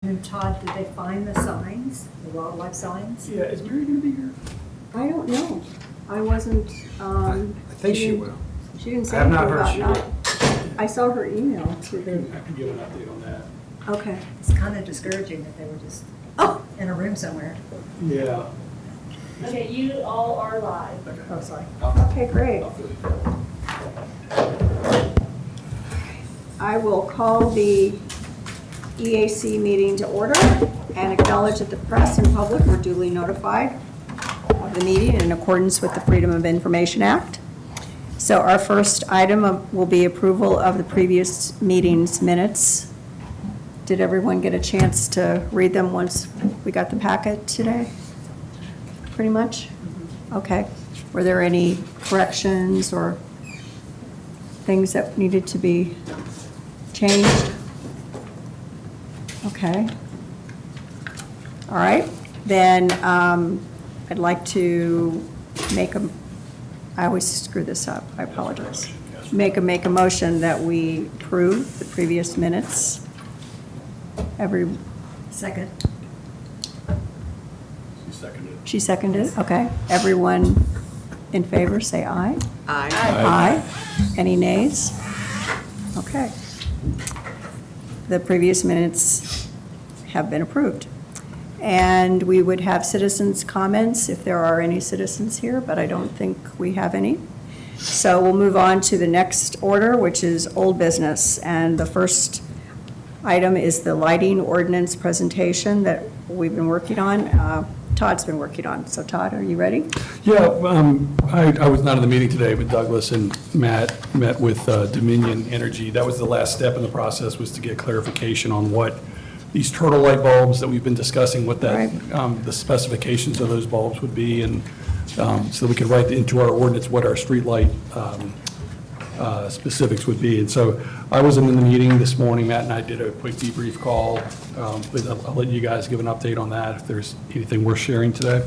And Todd, did they find the signs, the wildlife signs? Yeah, is Mary gonna be here? I don't know. I wasn't, I think she didn't- will. She didn't say I have anything not heard about she not. I saw her email to I the, can give an update on that. okay. It's kind of discouraging that they were just in a room somewhere. Yeah. Okay, you all are live. Oh, sorry. Okay, great. I'll fill you. I will call the EAC meeting to order and acknowledge that the press and public were duly notified of the meeting in accordance with the Freedom of Information Act. So our first item will be approval of the previous meeting's minutes. Did everyone get a chance to read them once we got the packet today? Pretty much? Okay. Were there any corrections or things that needed to be changed? Okay. All right, then I'd like to make a, I always screw this up, I apologize. Make a motion that we approve the previous minutes. Second. She seconded. She seconded, okay. Everyone in favor, say aye. Aye. Aye. Any nays? Okay. The previous minutes have been approved. And we would have citizens' comments if there are any citizens here, but I don't think we have any. So we'll move on to the next order, which is old business. And the first item is the lighting ordinance presentation that we've been working on. Todd's been working on. So Todd, are you ready? Yeah, I was not at the meeting today, but Douglas and Matt met with Dominion Energy. That was the last step in the process, was to get clarification on what these turtle light bulbs that we've been discussing, what that, the specifications of those bulbs would be, and so that we could write into our ordinance what our street light specifics would be. And so I wasn't in the meeting this morning. Matt and I did a quick debrief call, but I'll let you guys give an update on that if there's anything worth sharing today.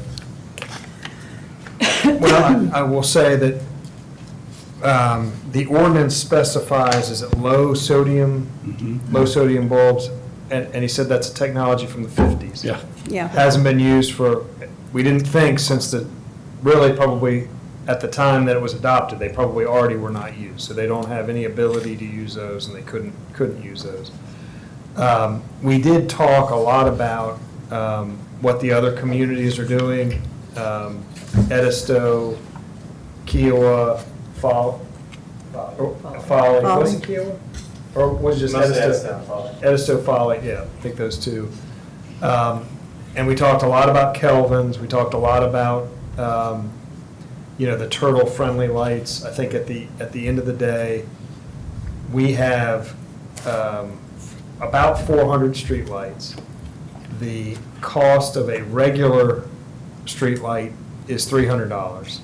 Well, I will say that the ordinance specifies, is it low sodium bulbs? And he said that's a technology from the 50s. Yeah. Yeah. Hasn't been used for, we didn't think since the, really probably at the time that it was adopted, they probably already were not used. So they don't have any ability to use those, and they couldn't use those. We did talk a lot about what the other communities are doing. Edisto, Kiowa, Foley, was it Kiowa? Or was it just Edisto? Edisto, Foley, yeah, I think those two. And we talked a lot about Kelvin's, we talked a lot about, the turtle-friendly lights. I think at the end of the day, we have about 400 streetlights. The cost of a regular streetlight is $300.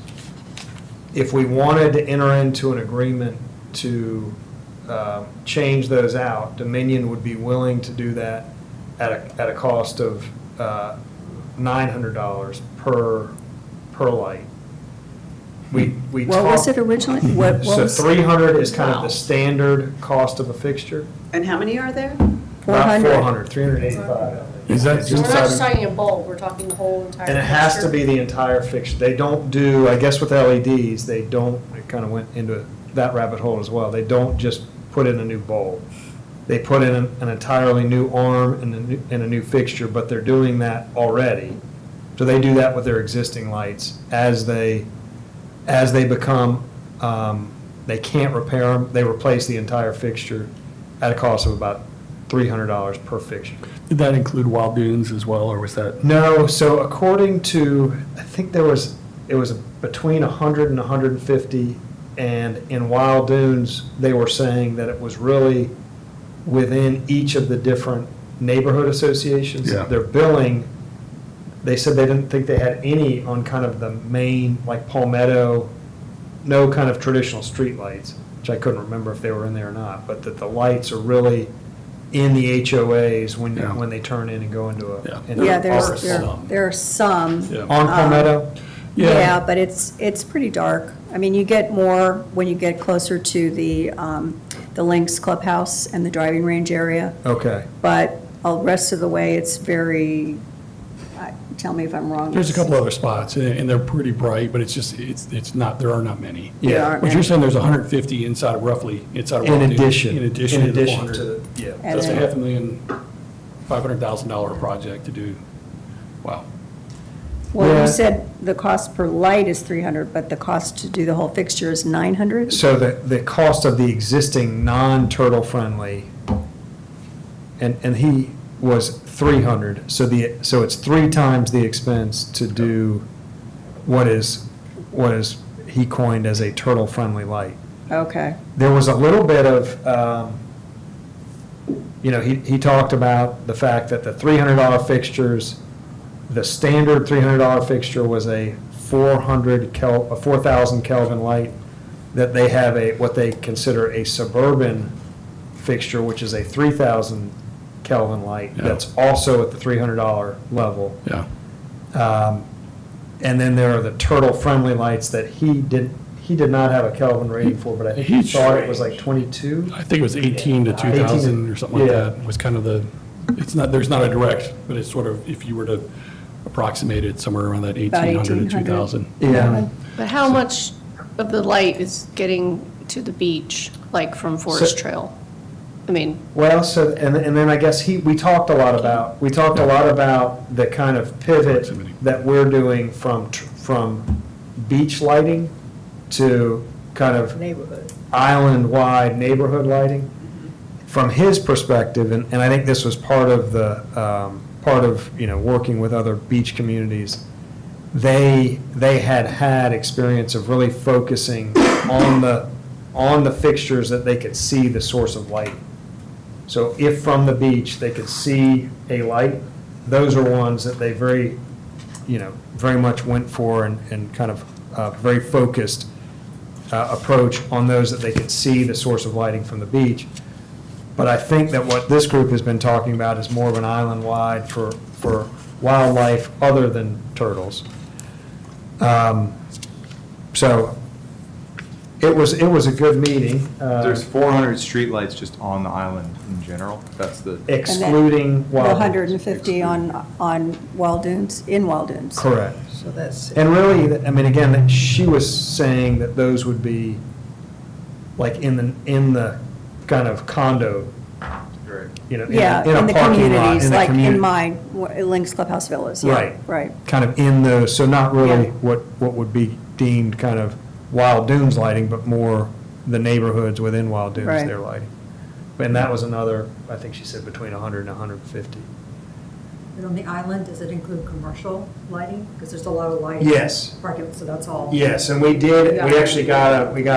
If we wanted to enter into an agreement to change those out, Dominion would be willing to do that at a cost of $900 per light. We What was talked- it originally? What So was? 300 is kind of Wow. the standard cost of a fixture. And how many are there? About 400. 400, 385. Is that So we're not just inside? talking a bulb, we're talking the whole entire. And it has to fixture? be the entire fixture. They don't do, I guess with LEDs, they don't, it kind of went into that rabbit hole as well. They don't just put in a new bulb. They put in an entirely new arm and a new fixture, but they're doing that already. So they do that with their existing lights. As they become, they can't repair them, they replace the entire fixture at a cost of about $300 per fixture. Did that include Wild Dunes as well, or was that? No, so according to, I think it was between 100 and 150, and in Wild Dunes, they were saying that it was really within each of the different neighborhood associations. Yeah. Their billing, they said they didn't think they had any on kind of the main, like Palmetto, no kind of traditional street lights, which I couldn't remember if they were in there or not, but that the lights are really in the HOAs Yeah. when they turn in and go into a. Yeah. into Yeah, a there arc. are some. Yeah. On Palmetto? Yeah, but it's pretty dark. I mean, you get more when you get closer to the Lynx Clubhouse and the driving range area. Okay. But the rest of the way, it's very, tell me if I'm wrong. There's a couple other spots, and they're pretty bright, but it's just, it's not, there are not many. There aren't But you're many. saying there's 150 inside of roughly, inside of In Walden, addition. In addition to the 400. to, yeah. And That's a then- $500,000 project to do. Wow. Well, Yeah. you said the cost per light is 300, but the cost to do the whole fixture is 900? So the cost of the existing non-turtle friendly, and he was 300, so it's 3 times the expense to do what is he coined as a turtle friendly light. Okay, There was a little bit of, he talked about the fact that the $300 fixtures, the standard $300 fixture was a 4,000 Kelvin light, that they have what they consider a suburban fixture, which is a 3,000 Kelvin light, Yeah. that's also at the $300 level. Yeah. And then there are the turtle-friendly lights that he did not have a Kelvin rating for, but I think he thought it was like 22. I think it was 18 to 2,000 or something like Yeah. that, was kind of it's not, there's not a direct, but it's sort of, if you were to approximate it, somewhere around that About 1,800 to 1,800. 2,000. Yeah. But how much of the light is getting to the beach, like from Forest So- Trail? I mean, Well, so, and then I guess we talked a lot about the kind of pivot Proximity. that we're doing from beach lighting to kind of Neighborhood. island-wide neighborhood lighting. From his perspective, and I think this was part of working with other beach communities, they had experience of really focusing on the fixtures that they could see the source of light. So if from the beach, they could see a light, those are ones that they very much went for and kind of very focused approach on those that they could see the source of lighting from the beach. But I think that what this group has been talking about is more of an island-wide for wildlife other than turtles. So it was a good meeting. There's 400 streetlights just on the island in general. That's the, Excluding the wild. 150 on Waldoons, in Waldoons. Correct. So that's. And really, I mean, again, she was saying that those would be like in the kind of condo, Yeah, in a in the parking lot, communities, in the like in communi- my Lynx Clubhouse Villas, yeah, Right. right. kind of in those, so not really Yeah. what would be deemed kind of Wild Dunes lighting, but more the neighborhoods within Wild Dunes, Right. their lighting. And that was another, I think she said between 100 and 150. And on the island, does it include commercial lighting? Because there's a lot of lighting. Yes. Parking, so that's all. Yes, and we actually got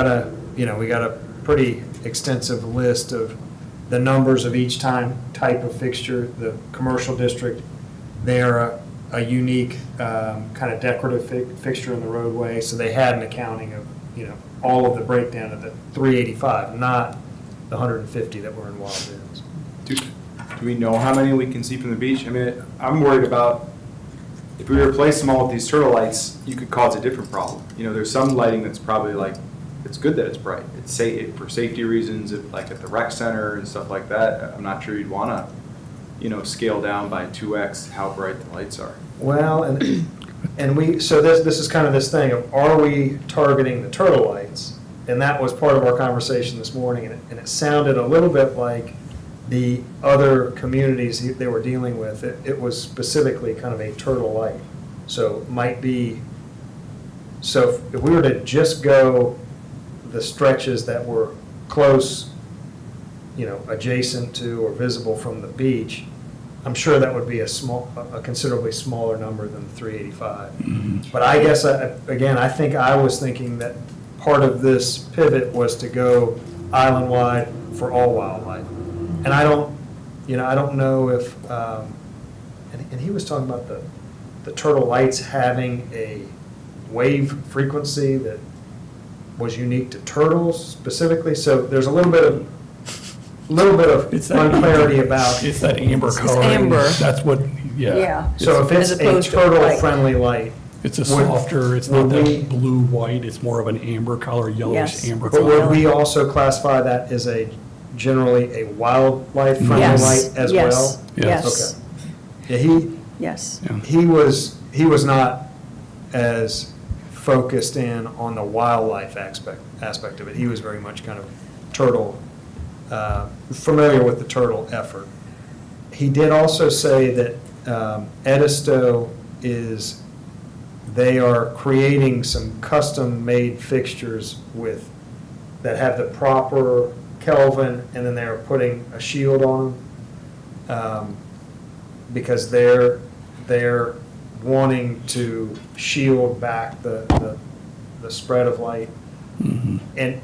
a pretty extensive list of the numbers of each type of fixture. The commercial district, they're a unique kind of decorative fixture in the roadway, so they had an accounting of, all of the breakdown of the 385, not the 150 that were in Wild Dunes. do we know how many we can see from the beach? I mean, I'm worried about, if we replace them all with these turtle lights, you could cause a different problem. There's some lighting that's probably like, it's good that it's bright. It's safe, for safety reasons, like at the rec center and stuff like that. I'm not sure you'd want to, scale down by 2x how bright the lights are. Well, so this is kind of this thing of, are we targeting the turtle lights? And that was part of our conversation this morning, and it sounded a little bit like the other communities they were dealing with. It was specifically kind of a turtle light. So it might be, so if we were to just go the stretches that were close, adjacent to or visible from the beach, I'm sure that would be a considerably smaller number than the 385. But I guess, again, I think I was thinking that part of this pivot was to go island-wide for all wildlife. And I don't know if, and he was talking about the turtle lights having a wave frequency that was unique to turtles specifically. So there's a little bit of It's that- unclarity about. It's that amber It's coloring. amber. That's what, Yeah. So if it's As a opposed to turtle-friendly light, It's a Would- softer, it's not would we- that blue-white, it's more of an amber color, yellowish Yes. amber but color. would we also classify that as a generally a wildlife-friendly Yes, light as yes, well? Yes, Okay. Yeah, yes. Yeah. he was not as focused in on the wildlife aspect of it. He was very much kind of turtle, familiar with the turtle effort. He did also say that Edisto they are creating some custom-made fixtures that have the proper Kelvin, and then they're putting a shield on them, because they're wanting to shield back the spread of light. And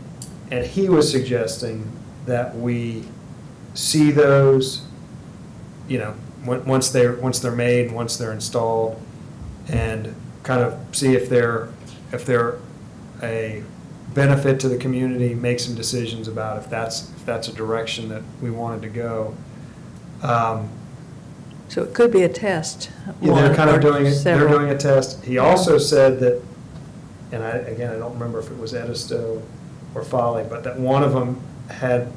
he was suggesting that we see those, once they're made, once they're installed, and kind of see if they're a benefit to the community, make some decisions about if that's a direction that we wanted to go. So it could be a test. Yeah, they're kind of doing it, they're Several. doing a test. He also said that, and I don't remember if it was Edisto or Folly, but that one of them had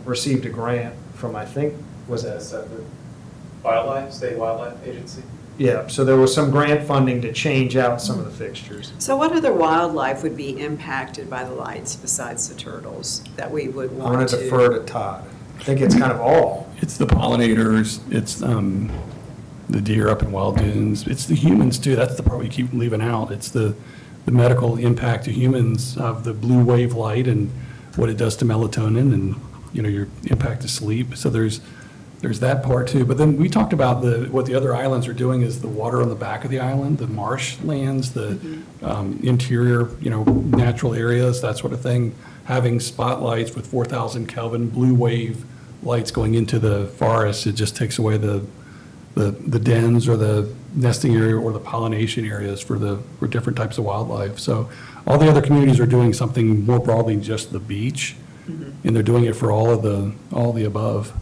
received a grant from, I think, was that? State Wildlife Agency. Yeah, so there was some grant funding to change out some of the fixtures. So what other wildlife would be impacted by the lights besides the turtles that we would I want want to? to defer to Todd. I think it's kind of all. It's the pollinators, it's the deer up in Wild Dunes, it's the humans too, that's the part we keep leaving out. It's the medical impact to humans of the blue wave light and what it does to melatonin and, your impact to sleep. So there's that part too. But then we talked about what the other islands are doing is the water on the back of the island, the marshlands, the interior, natural areas, that sort of thing. Having spotlights with 4,000 Kelvin blue wave lights going into the forest, it just takes away the dens or the nesting area or the pollination areas for different types of wildlife. So all the other communities are doing something more broadly than just the beach, and they're doing it for all the above.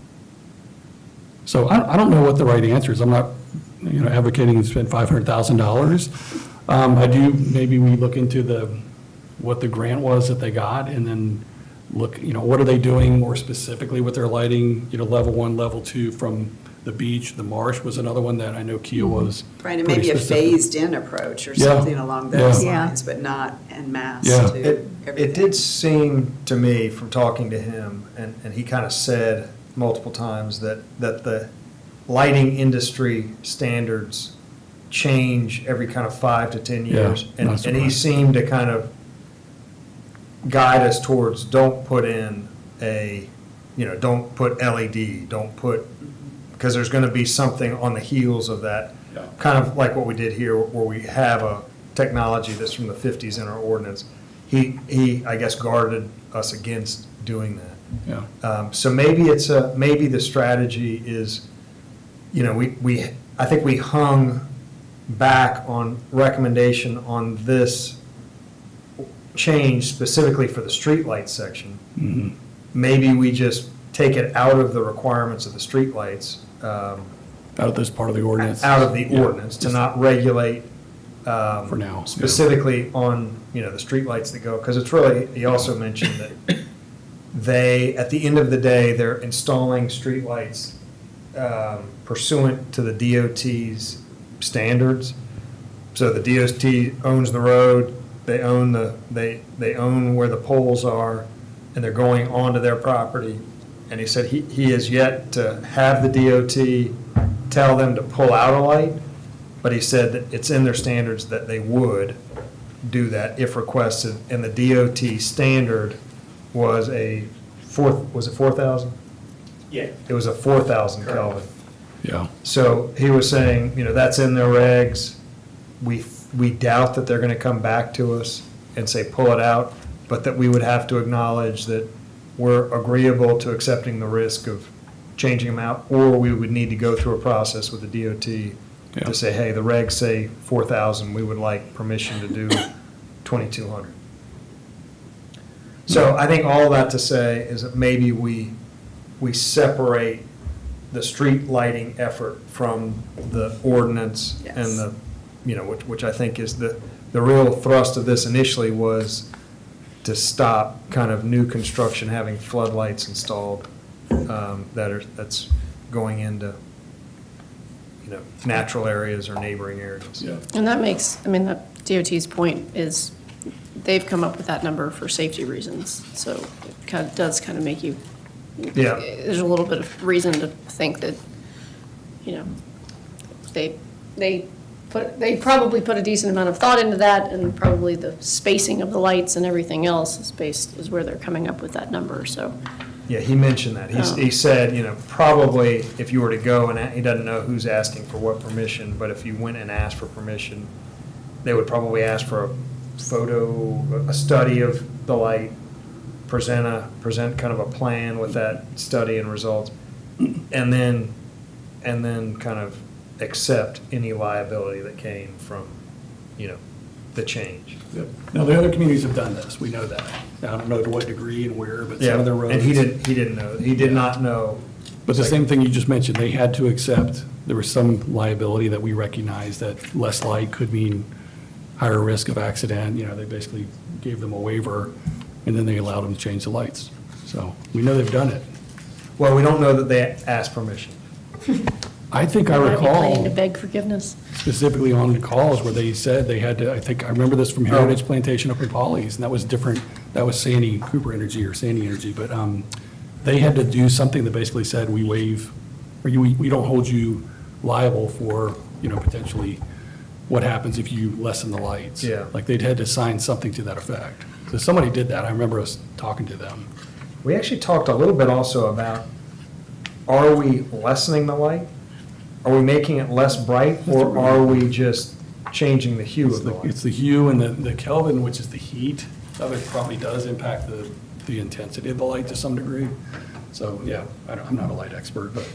So I don't know what the right answer is. I'm not, advocating to spend $500,000. I do, maybe we look into what the grant was that they got, and then look, what are they doing more specifically with their lighting, level 1, level 2 from the beach. The marsh was another one that I know Kia was Right, and pretty maybe a specific. phased-in approach or Yeah. something along those Yeah. lines, but not en masse Yeah. to It everything. did seem to me from talking to him, and he kind of said multiple times that the lighting industry standards change every kind of 5 to 10 Yeah, years. not And he surprised. seemed to kind of guide us towards, don't put in don't put LED, because there's going to be something on the heels of that. Yeah. Kind of like what we did here, where we have a technology that's from the 50s in our ordinance. He I guess, guarded us against doing that. Yeah. So maybe maybe the strategy is, I think we hung back on recommendation on this change specifically for the streetlight section. Mhm. Maybe we just take it out of the requirements of the streetlights, Out of this part of the ordinance. out of the Yeah. ordinance, to not regulate For now, yeah. specifically on, the streetlights that go, because it's really, he also mentioned that at the end of the day, they're installing streetlights pursuant to the DOT's standards. So the DOT owns the road, they own they own where the poles are, and they're going onto their property. And he said he has yet to have the DOT tell them to pull out a light, but he said that it's in their standards that they would do that if requested. And the DOT standard was was it 4,000? Yeah. It was a 4,000 Kelvin. Yeah. So he was saying, that's in their regs. We doubt that they're going to come back to us and say, pull it out, but that we would have to acknowledge that we're agreeable to accepting the risk of changing them out, or we would need to go through a process with the DOT Yeah. to say, hey, the regs say 4,000, we would like permission to do 2,200. So I think all that to say is that maybe we separate the street lighting effort from the ordinance and Yes. which I think is the real thrust of this initially was to stop kind of new construction having floodlights installed that's going into, natural areas or neighboring areas. Yeah. And that makes, I mean, that DOT's point is, they've come up with that number for safety reasons, so it does kind of make you, Yeah. there's a little bit of reason to think that, they probably put a decent amount of thought into that, and probably the spacing of the lights and everything else is where they're coming up with that number, so. Yeah, he mentioned that. He said, probably if you were to go and he doesn't know who's asking for what permission, but if you went and asked for permission, they would probably ask for a study of the light, present kind of a plan with that study and results, and then kind of accept any liability that came from, the change. Yep. Now, the other communities have done this, we know that. I don't know to what degree and where, but some of the roads. And he didn't know, he did not know. But the same thing you just mentioned, they had to accept, there was some liability that we recognized that less light could mean higher risk of accident. They basically gave them a waiver, and then they allowed them to change the lights. So we know they've done it. Well, we don't know that they asked permission. I think I Might be recall planning to beg forgiveness. specifically on the calls where they said they had to, I remember this from Heritage Plantation up in Polly's, and that was different, that was Sandy Cooper Energy or Sandy Energy, but they had to do something that basically said, we waive, or we don't hold you liable for, potentially what happens if you lessen the lights. Yeah. Like they'd had to sign something to that effect. So somebody did that. I remember us talking to them. We actually talked a little bit also about, are we lessening the light? Are we making it less bright, or are we just changing the hue of the light? It's the hue and the Kelvin, which is the heat of it, probably does impact the intensity of the light to some degree. So, yeah, I'm not a light expert, but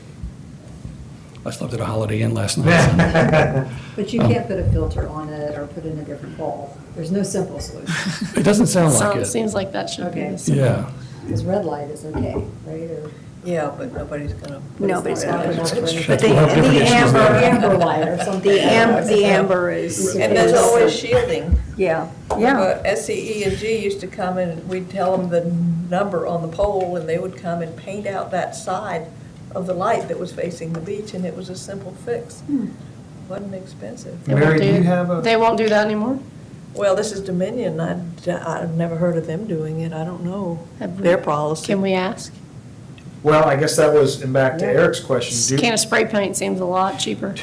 I slept at a Holiday Inn last night. But you can't put a filter on it or put in a different bulb. There's no simple solution, It doesn't sound like it. Seems like that should be. Okay. the same. Yeah. because red light is okay, right? Or Yeah, but nobody's gonna. Nobody's It's not gonna. enough for anything. But the We'll have different issues amber, there. Amber light or something. the amber is. And there's always shielding. Yeah, yeah. SCE and G used to come and we'd tell them the number on the pole, and they would come and paint out that side of the light that was facing the beach, and it was a simple fix. Wasn't expensive. They won't Mary, do you have a? They won't do that anymore? Well, this is Dominion. I've never heard of them doing it. I don't know Have we- their policy. Can we ask? Well, I guess that was, and back to Eric's question, Can of spray paint seems a lot cheaper.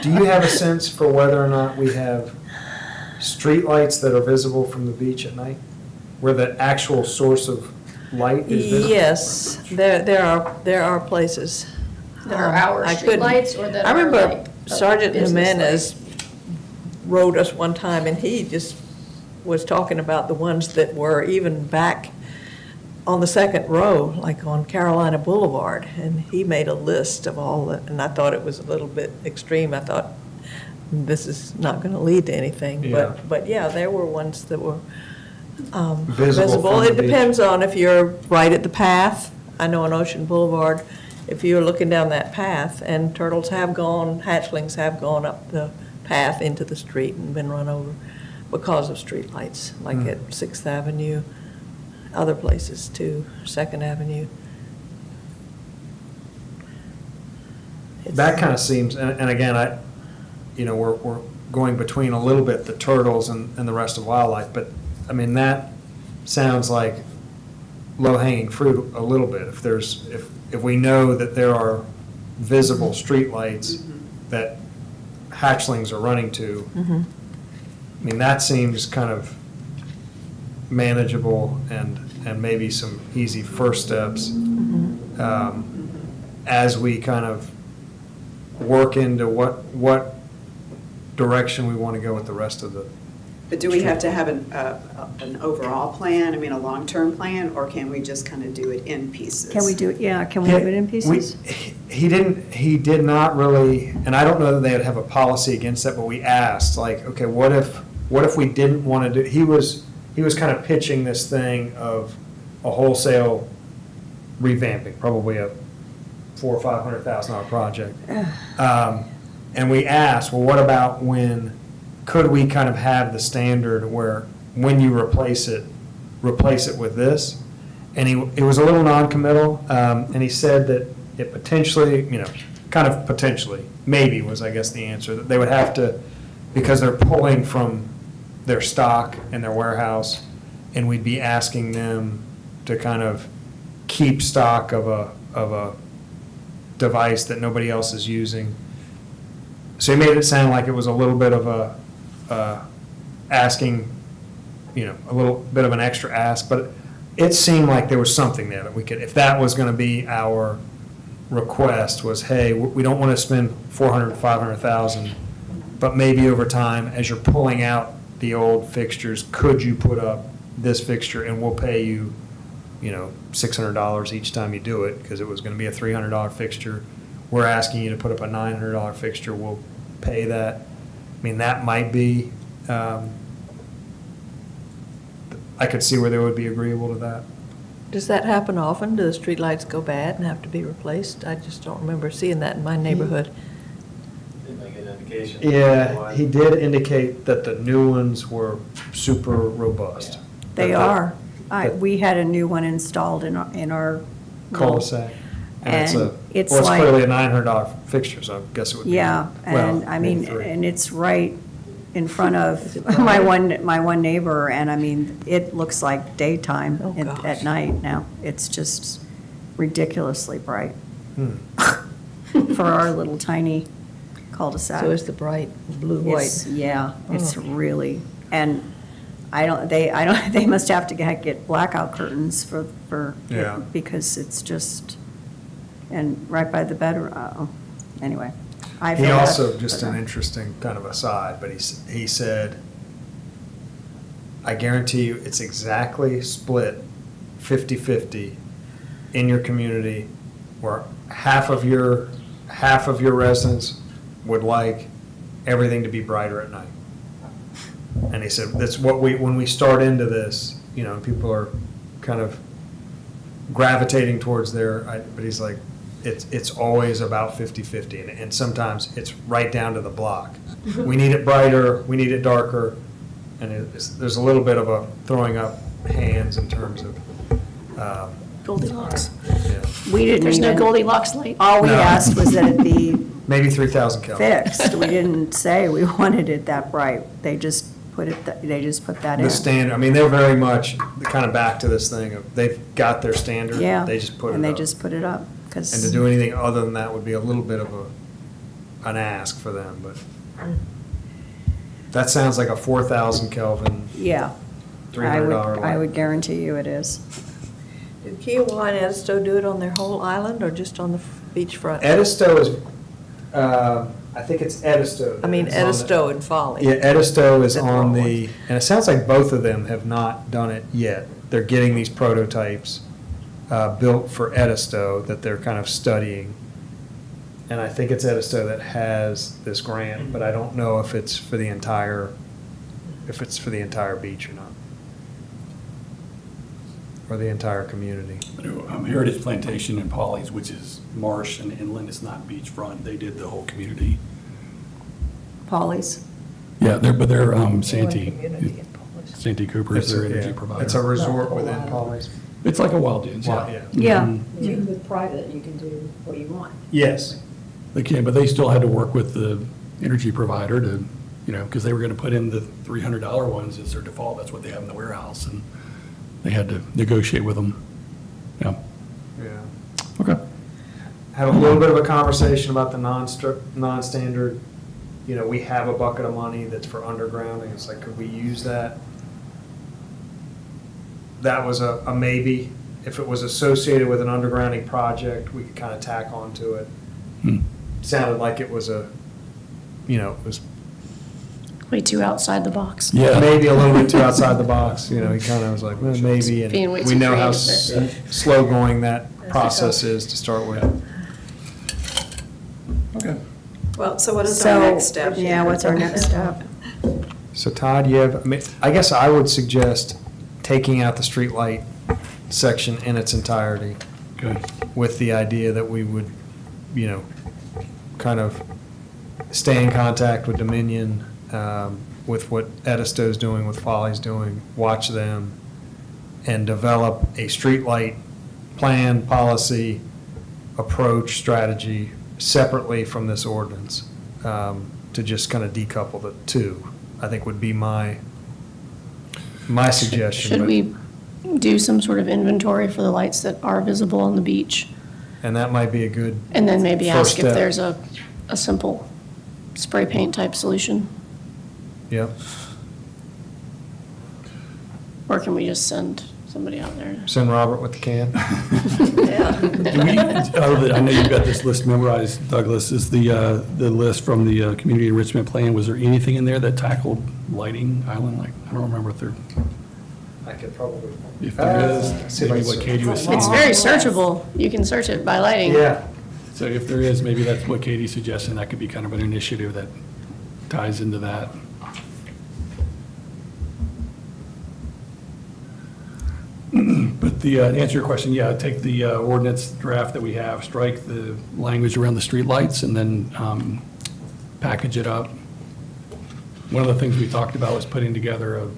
do you have a sense for whether or not we have streetlights that are visible from the beach at night? Where the actual source of light is visible? Yes, there are places. That are our I couldn't- streetlights or that I are remember like a Sergeant business Jimenez wrote us one time, and he just was talking about the ones that were even back on the second row, like on Carolina Boulevard, and he made a list of all the, and I thought it was a little bit extreme. I thought, this is not going to lead to anything, Yeah. but yeah, there were ones that were Visible from the It beach. depends on if you're right at the path. I know on Ocean Boulevard, if you're looking down that path, and turtles have gone, hatchlings have gone up the path into the street and been run over because of streetlights, like at Sixth Avenue, other places too, Second Avenue. That kind of seems, and again, we're going between a little bit the turtles and the rest of wildlife, but, I mean, that sounds like low-hanging fruit a little bit. If we know that there are visible streetlights that hatchlings are running to, I mean, that seems kind of manageable and maybe some easy first steps as we kind of work into what direction we want to go with the rest of the. But do we have to have an overall plan, I mean, a long-term plan, or can we just kind of do it in pieces? Can we do it, yeah, can we do it in pieces? He did not really, and I don't know that they would have a policy against that, but we asked, like, okay, what if we didn't want to do, he was kind of pitching this thing of a wholesale revamping, probably a $400,000 or $500,000 project. And we asked, well, what about when could we kind of have the standard where when you replace it with this? And it was a little non-committal, and he said that it potentially, kind of potentially, maybe was, I guess, the answer, that they would have to, because they're pulling from their stock and their warehouse, and we'd be asking them to kind of keep stock of a device that nobody else is using. So he made it sound like it was a little bit of asking, a little bit of an extra ask, but it seemed like there was something there that we could, if that was going to be our request, was, hey, we don't want to spend 400, 500,000, but maybe over time, as you're pulling out the old fixtures, could you put up this fixture and we'll pay you, $600 each time you do it, because it was going to be a $300 fixture. We're asking you to put up a $900 fixture, we'll pay that. I mean, that might be, I could see where they would be agreeable to that. Does that happen often? Do the streetlights go bad and have to be replaced? I just don't remember seeing that in my neighborhood. Yeah, he did indicate that the new ones were super robust. They That are. that We had a new one installed in our. Cul-de-sac. And it's well, it's like- clearly a $900 fixture, so I guess it would be. Yeah, and well, I mean, maybe 3. and it's right in front Is it of bright? my one neighbor, and I mean, it looks like daytime Oh, gosh. at night now. It's just ridiculously bright for our little tiny cul-de-sac. So it's the bright blue-white. Yeah, it's Oh. really, and they must have to get blackout curtains for, Yeah. because it's just, and right by the bedroom, anyway. I He feel bad also, for just them. an interesting kind of aside, but he said, I guarantee you, it's exactly split 50-50 in your community, where half of your residents would like everything to be brighter at night. And he said, that's what when we start into this, and people are kind of gravitating towards but he's like, it's always about 50-50, and sometimes it's right down to the block. We need it brighter, we need it darker, and there's a little bit of a throwing up hands in terms of, Goldilocks. yeah, We didn't There's no even, Goldilocks light. all we No. asked was that it be maybe 3,000 Kelvin. fixed. We didn't say we wanted it that bright. They just put that in. The standard, I mean, they're very much kind of back to this thing of, they've got their standard, Yeah. they just put it up. And they just put it up, And to because, do anything other than that would be a little bit of an ask for them, but that sounds like a 4,000 Kelvin, yeah. $300 I light. would guarantee you it is. Did Kiowa and Edisto do it on their whole island or just on the beachfront? Edisto is, I think it's Edisto. I mean, that's on the- Edisto and Folly. Yeah, Edisto is That's the on wrong the, one. and it sounds like both of them have not done it yet. They're getting these prototypes built for Edisto that they're kind of studying. And I think it's Edisto that has this grant, but I don't know if it's for the entire beach or not. Or the entire community. Heritage Plantation and Polly's, which is marsh and inland, it's not beachfront, they did the whole community. Polly's? Yeah, they're Santee. Community in Polish. Santee Cooper is their energy provider. It's a resort within Polly's. It's like a Wild Dunes, Wow, yeah. Yeah. Mhm. You, with private, you can do what you want. Yes. They can, but they still had to work with the energy provider to, because they were going to put in the $300 ones as their default, that's what they have in the warehouse, and they had to negotiate with them. Yeah, Yeah. okay. Have a little bit of a conversation about the non-standard, we have a bucket of money that's for undergrounding, it's like, could we use that? That was a maybe. If it was associated with an undergrounding project, we could kind of tack onto it. Hmm. Sounded like it was it was Way too outside the box. Yeah. maybe a little bit too outside the box, he kind of was like, well, maybe, and Being way we too know how creative slow going that process is to start with. Okay. Well, so what is our next step? Yeah, what's our next step? So Todd, I guess I would suggest taking out the streetlight section in its entirety Good. with the idea that we would, kind of stay in contact with Dominion, with what Edisto's doing, with Folly's doing, watch them, and develop a streetlight plan, policy, approach, strategy separately from this ordinance, to just kind of decouple the two, I think would be my suggestion. Should but- we do some sort of inventory for the lights that are visible on the beach? And that might be a good. And then maybe first ask if step. there's a simple spray paint type solution? Yep. Or can we just send somebody out there? Send Robert with the can. Do we, I know you've got this list memorized, Douglas, is the list from the Community Enrichment Plan, was there anything in there that tackled lighting, island, like, I don't remember if there, I could probably. if there is, See if I maybe can what search. Katie was saying. It's very searchable. You can search it by lighting. Yeah. So if there is, maybe that's what Katie's suggesting, that could be kind of an initiative that ties into that. But to answer your question, yeah, take the ordinance draft that we have, strike the language around the streetlights, and then package it up. One of the things we talked about was putting together a,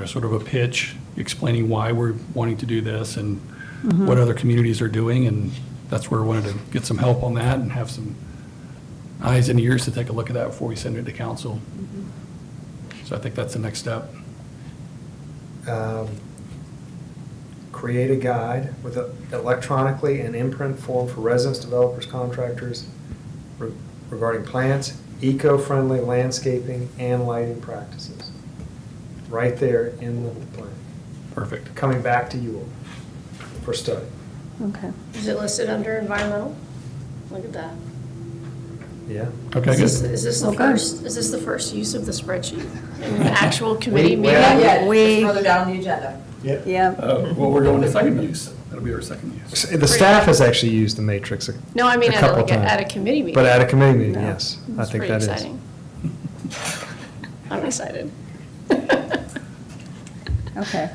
sort of a pitch, explaining why we're wanting to do this and what other communities are doing, and that's where we wanted to get some help on that and have some eyes and ears to take a look at that before we send it to council. So I think that's the next step. Create a guide with electronically and imprint form for residents, developers, contractors regarding plants, eco-friendly landscaping and lighting practices. Right there in the plan. Perfect. Coming back to you all for study. Okay. Is it listed under environmental? Look at that. Yeah? Okay, Is good. this the Okay. first, is this the first use of the spreadsheet in an actual committee We- meeting? Yeah, we, Further down the agenda. yeah, Well, we're going to second use. That'll be our second use. The staff has actually used the matrix No, I mean, a at couple like, times. at a committee meeting. But at a committee meeting, No. yes. I It's think pretty that is. exciting. I'm excited. okay.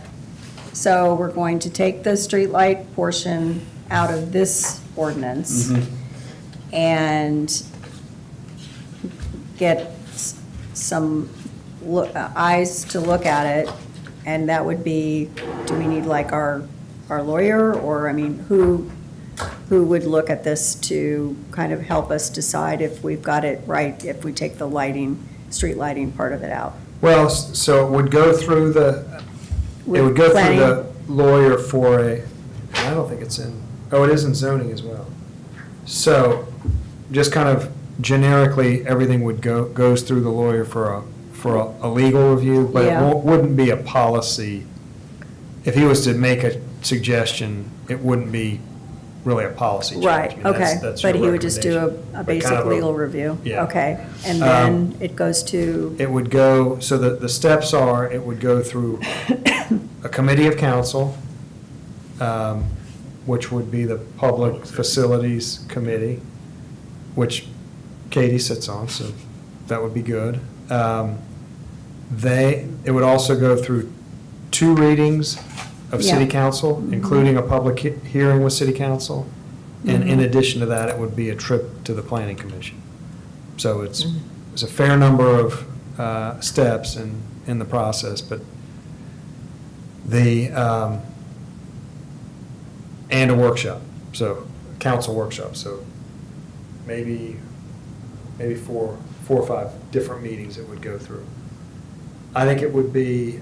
So we're going to take the streetlight portion out of this ordinance and get some eyes to look at it, and that would be, do we need like our lawyer, or, I mean, who would look at this to kind of help us decide if we've got it right, if we take the lighting, street lighting part of it out? Well, so it would go through the Planning. lawyer for I don't think it's in, it is in zoning as well. So just kind of generically, everything would goes through the lawyer for a legal review, but it Yeah. wouldn't be a policy. If he was to make a suggestion, it wouldn't be really a policy change. Right, I mean, that's- okay, that's but your he would just do recommendation. a But basic kind of legal review? Yeah. Okay, and then it goes to, It would go, so the steps are, it would go through a committee of council, which would be the Public Facilities Committee, which Katie sits on, so that would be good. It would also go through 2 readings of city Yeah. council, including a public hearing with city council. And in addition to that, it would be a trip to the planning commission. So it's a fair number of steps in the process, but and a workshop, so council workshop, so maybe 4 or 5 different meetings it would go through. I think it would be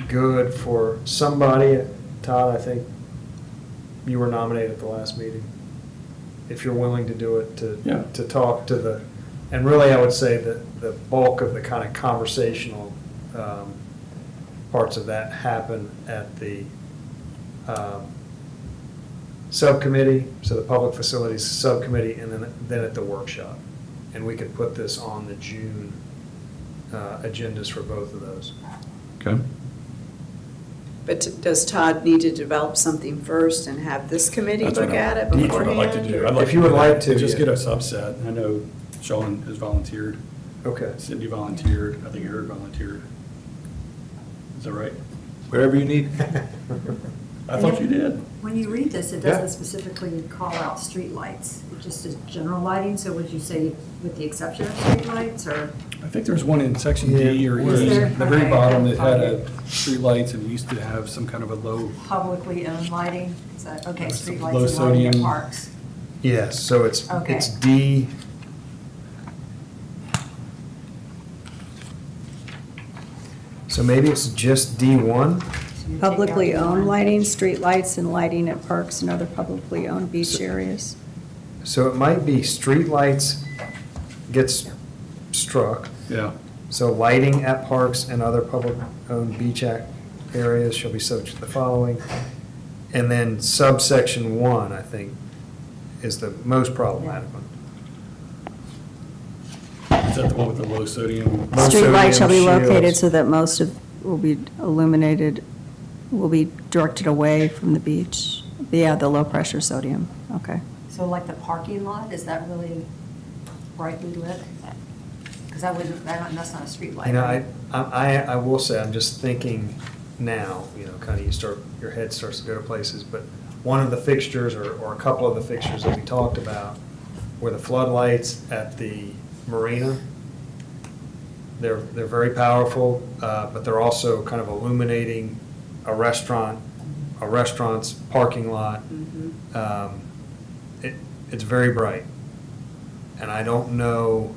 good for somebody, Todd, I think you were nominated at the last meeting, if you're willing to do it, Yeah. to talk to and really I would say that the bulk of the kind of conversational parts of that happen at the subcommittee, so the Public Facilities Subcommittee, and then at the workshop. And we could put this on the June agendas for both of those. Okay. But does Todd need to develop something first and have this committee That's look what at it That's beforehand? what I'd like to do. I'd like If you would do like that, to, just yeah. get a subset. I know Sean has volunteered, Okay. Cindy volunteered, I think Eric volunteered. Is that right? Whatever you need. I thought you did. When you read this, it Yeah. doesn't specifically call out streetlights. It just is general lighting, so would you say with the exception of streetlights, or? I think there's one in section D or Is E, there? the very Okay. bottom that had a streetlights and used to have some kind of a low, Publicly owned lighting? Is that, okay, Some streetlights low and lighting at sodium. parks. Yes, so it's Okay. D. So maybe it's just D1? So you take Publicly out owned one. lighting, street lights, and lighting at parks and other publicly owned beach areas. So it might be streetlights gets struck. yeah. So lighting at parks and other public-owned beach areas shall be subject to the following. And then subsection 1, I think, is the most problematic one. Is that the one with the low sodium? Low Street lights shall be sodium located shields. so that most of, will be illuminated, will be directed away from the beach. Yeah, the low-pressure sodium, okay. So like the parking lot, is that really brightly lit? Because I wouldn't, that's not a street light, You know, right? I will say, I'm just thinking now, kind of your head starts to go to places, but one of the fixtures, or a couple of the fixtures that we talked about, were the floodlights at the marina. They're very powerful, but they're also kind of illuminating a restaurant's parking lot. It's very bright. And I don't know.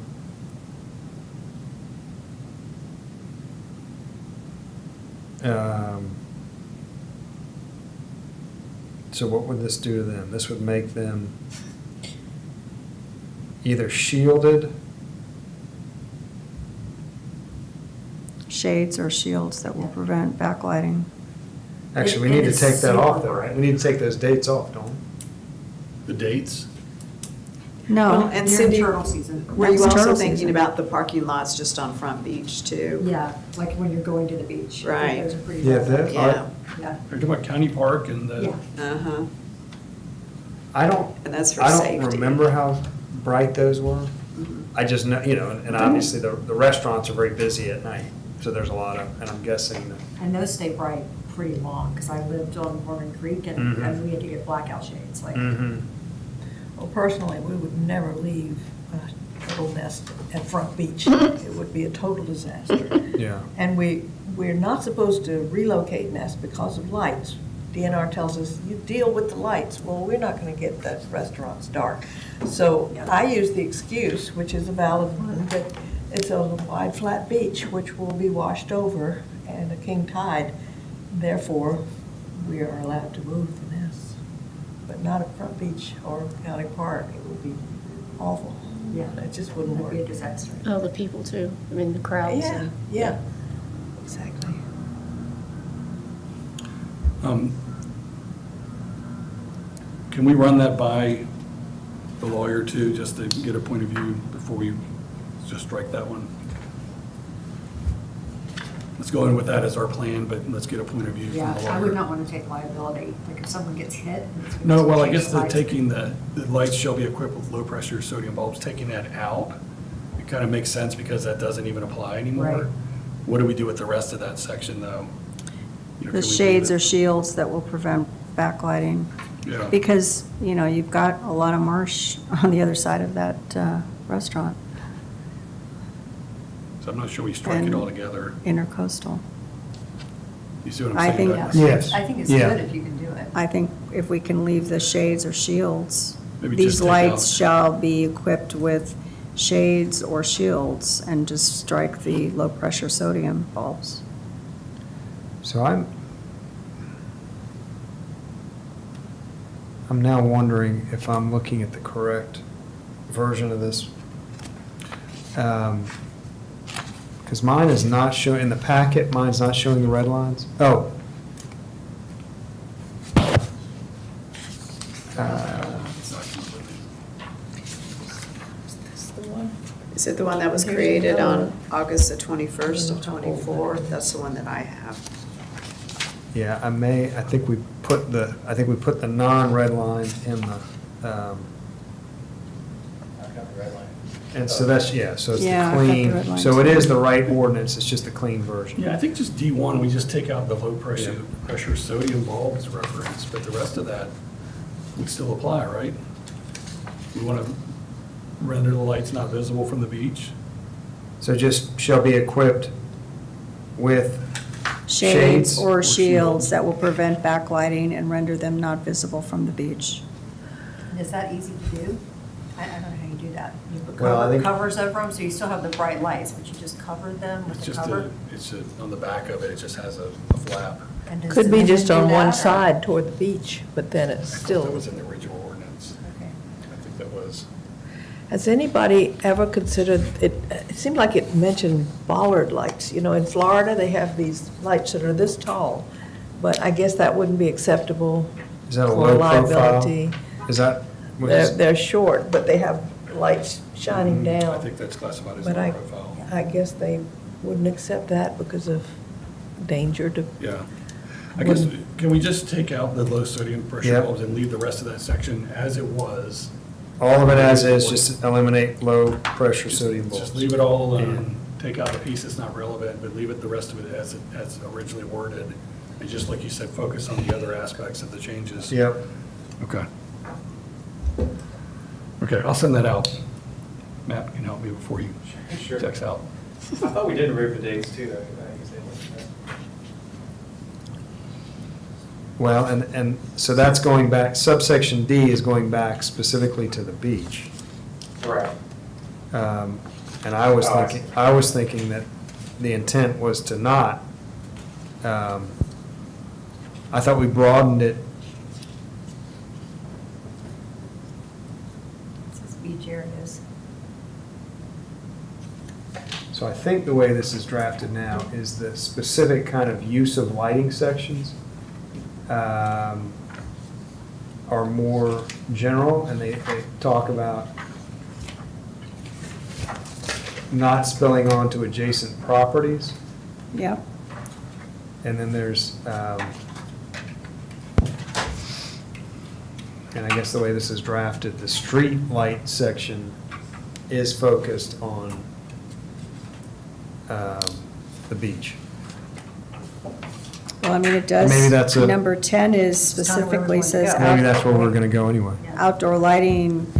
So what would this do to them? This would make them either shielded. Shades or shields that will prevent backlighting. Actually, we It need to is take that off though, super right? We need to take those dates off, don't we? The dates? No, And During Cindy, turtle season. were you That's also turtle thinking season. about the parking lots just on Front Beach too? Yeah, like when you're going to the beach. I think Right. Those are pretty. Yeah, visible. that- Yeah, Yeah, Are you talking about County Park and the? yeah. uh-huh. I don't. And that's for I safety. don't remember how bright those were. Mhm. I just know, and obviously the restaurants are very busy at night, so there's a lot of, and I'm guessing that. And those stay bright pretty long, because I lived on Morgan Creek, and Mhm. we had to get blackout shades, like. Mhm. Well, personally, we would never leave a turtle nest at Front Beach. It would be a total disaster. Yeah. And we're not supposed to relocate nests because of lights. DNR tells us, you deal with the lights. Well, we're not going to get the restaurants dark. So I use the excuse, which is a valid one, that it's a wide, flat beach, which will be washed over and a king tide. Therefore, we are allowed to move the nests, but not at Front Beach or County Park. It would be awful. Yeah. It just wouldn't That'd be a work. disaster. Oh, the people too, I mean, the crowds. Yeah, and- yeah, exactly. Can we run that by the lawyer too, just to get a point of view before we just strike that one? Let's go in with that as our plan, but let's get a point of view from the Yeah, lawyer. I would not want to take liability, like if someone gets hit. and it's gonna No, well, I change guess the lights. taking the lights shall be equipped with low-pressure sodium bulbs, taking that out, it kind of makes sense because that doesn't even apply anymore. Right. What do we do with the rest of that section, though? You know, the can we shades leave or it? shields that will prevent backlighting. Yeah. Because, you've got a lot of marsh on the other side of that restaurant, So I'm not sure we strike it And- all together. intercoastal. You see what I I'm saying? think- Douglas? Yes. I think it's Yeah. good if you can do it. I think if we can leave the shades or shields, Maybe these just take lights out- shall be equipped with shades or shields, and just strike the low-pressure sodium bulbs. So I'm now wondering if I'm looking at the correct version of this. Because mine is not showing, in the packet, mine's not showing the red lines. Oh. Is it the one that was created on August the 21st of '24? That's the one that I have. Yeah, I think we put the non-red line in the, And so that's, yeah, so it's Yeah, the I've got the red clean, lines. so it is the right ordinance, it's just the clean version. Yeah, I think just D1, we just take out the low pressure sodium bulbs reference, but the rest of that would still apply, right? We want to render the lights not visible from the beach. So just shall be equipped with Shades or shields. shields that will prevent backlighting and render them not visible from the beach. And is that easy to do? I don't know how you do that. You put Well, I think- covers over them, so you still have the bright lights, but you just covered them with It's the just cover? on the back of it, it just has a flap. And does Could the be engine just do on that, one or- side toward the beach, but then it's That still. was in the original ordinance. Okay. I think that was. Has anybody ever considered, it seemed like it mentioned bollard lights. You know, in Florida, they have these lights that are this tall, but I guess that wouldn't be acceptable Is that a for low profile? liability. Is that, what They're, is- they're short, but they have lights shining I down. think that's classified as But low I, profile. I guess they wouldn't accept that because of danger to, Yeah. I guess, can we just take out the low sodium pressure Yep. bulbs and leave the rest of that section as it was? all of it as is, just eliminate low pressure sodium bulbs. Just leave it all alone, take out the piece that's not relevant, but leave it, the rest of it as originally worded. And just like you said, focus on the other aspects of the changes. Yep. Okay. Okay, I'll send that out. Matt can help me before you Sure. text out. I thought we did remove the dates too, though. Well, and so that's going back, subsection D is going back specifically to the beach. Right. And I was Oh, I thinking, see. I was thinking that the intent was to not, I thought we broadened it. It says beach areas. So I think the way this is drafted now is the specific kind of use of lighting sections are more general, and they talk about not spilling onto adjacent properties. Yep. And then there's, and I guess the way this is drafted, the street light section is focused on the beach. Well, I mean, it does. Maybe that's a- Number 10 is It's kind of where we specifically want to says go. Maybe that's where we're gonna go anyway. outdoor lighting,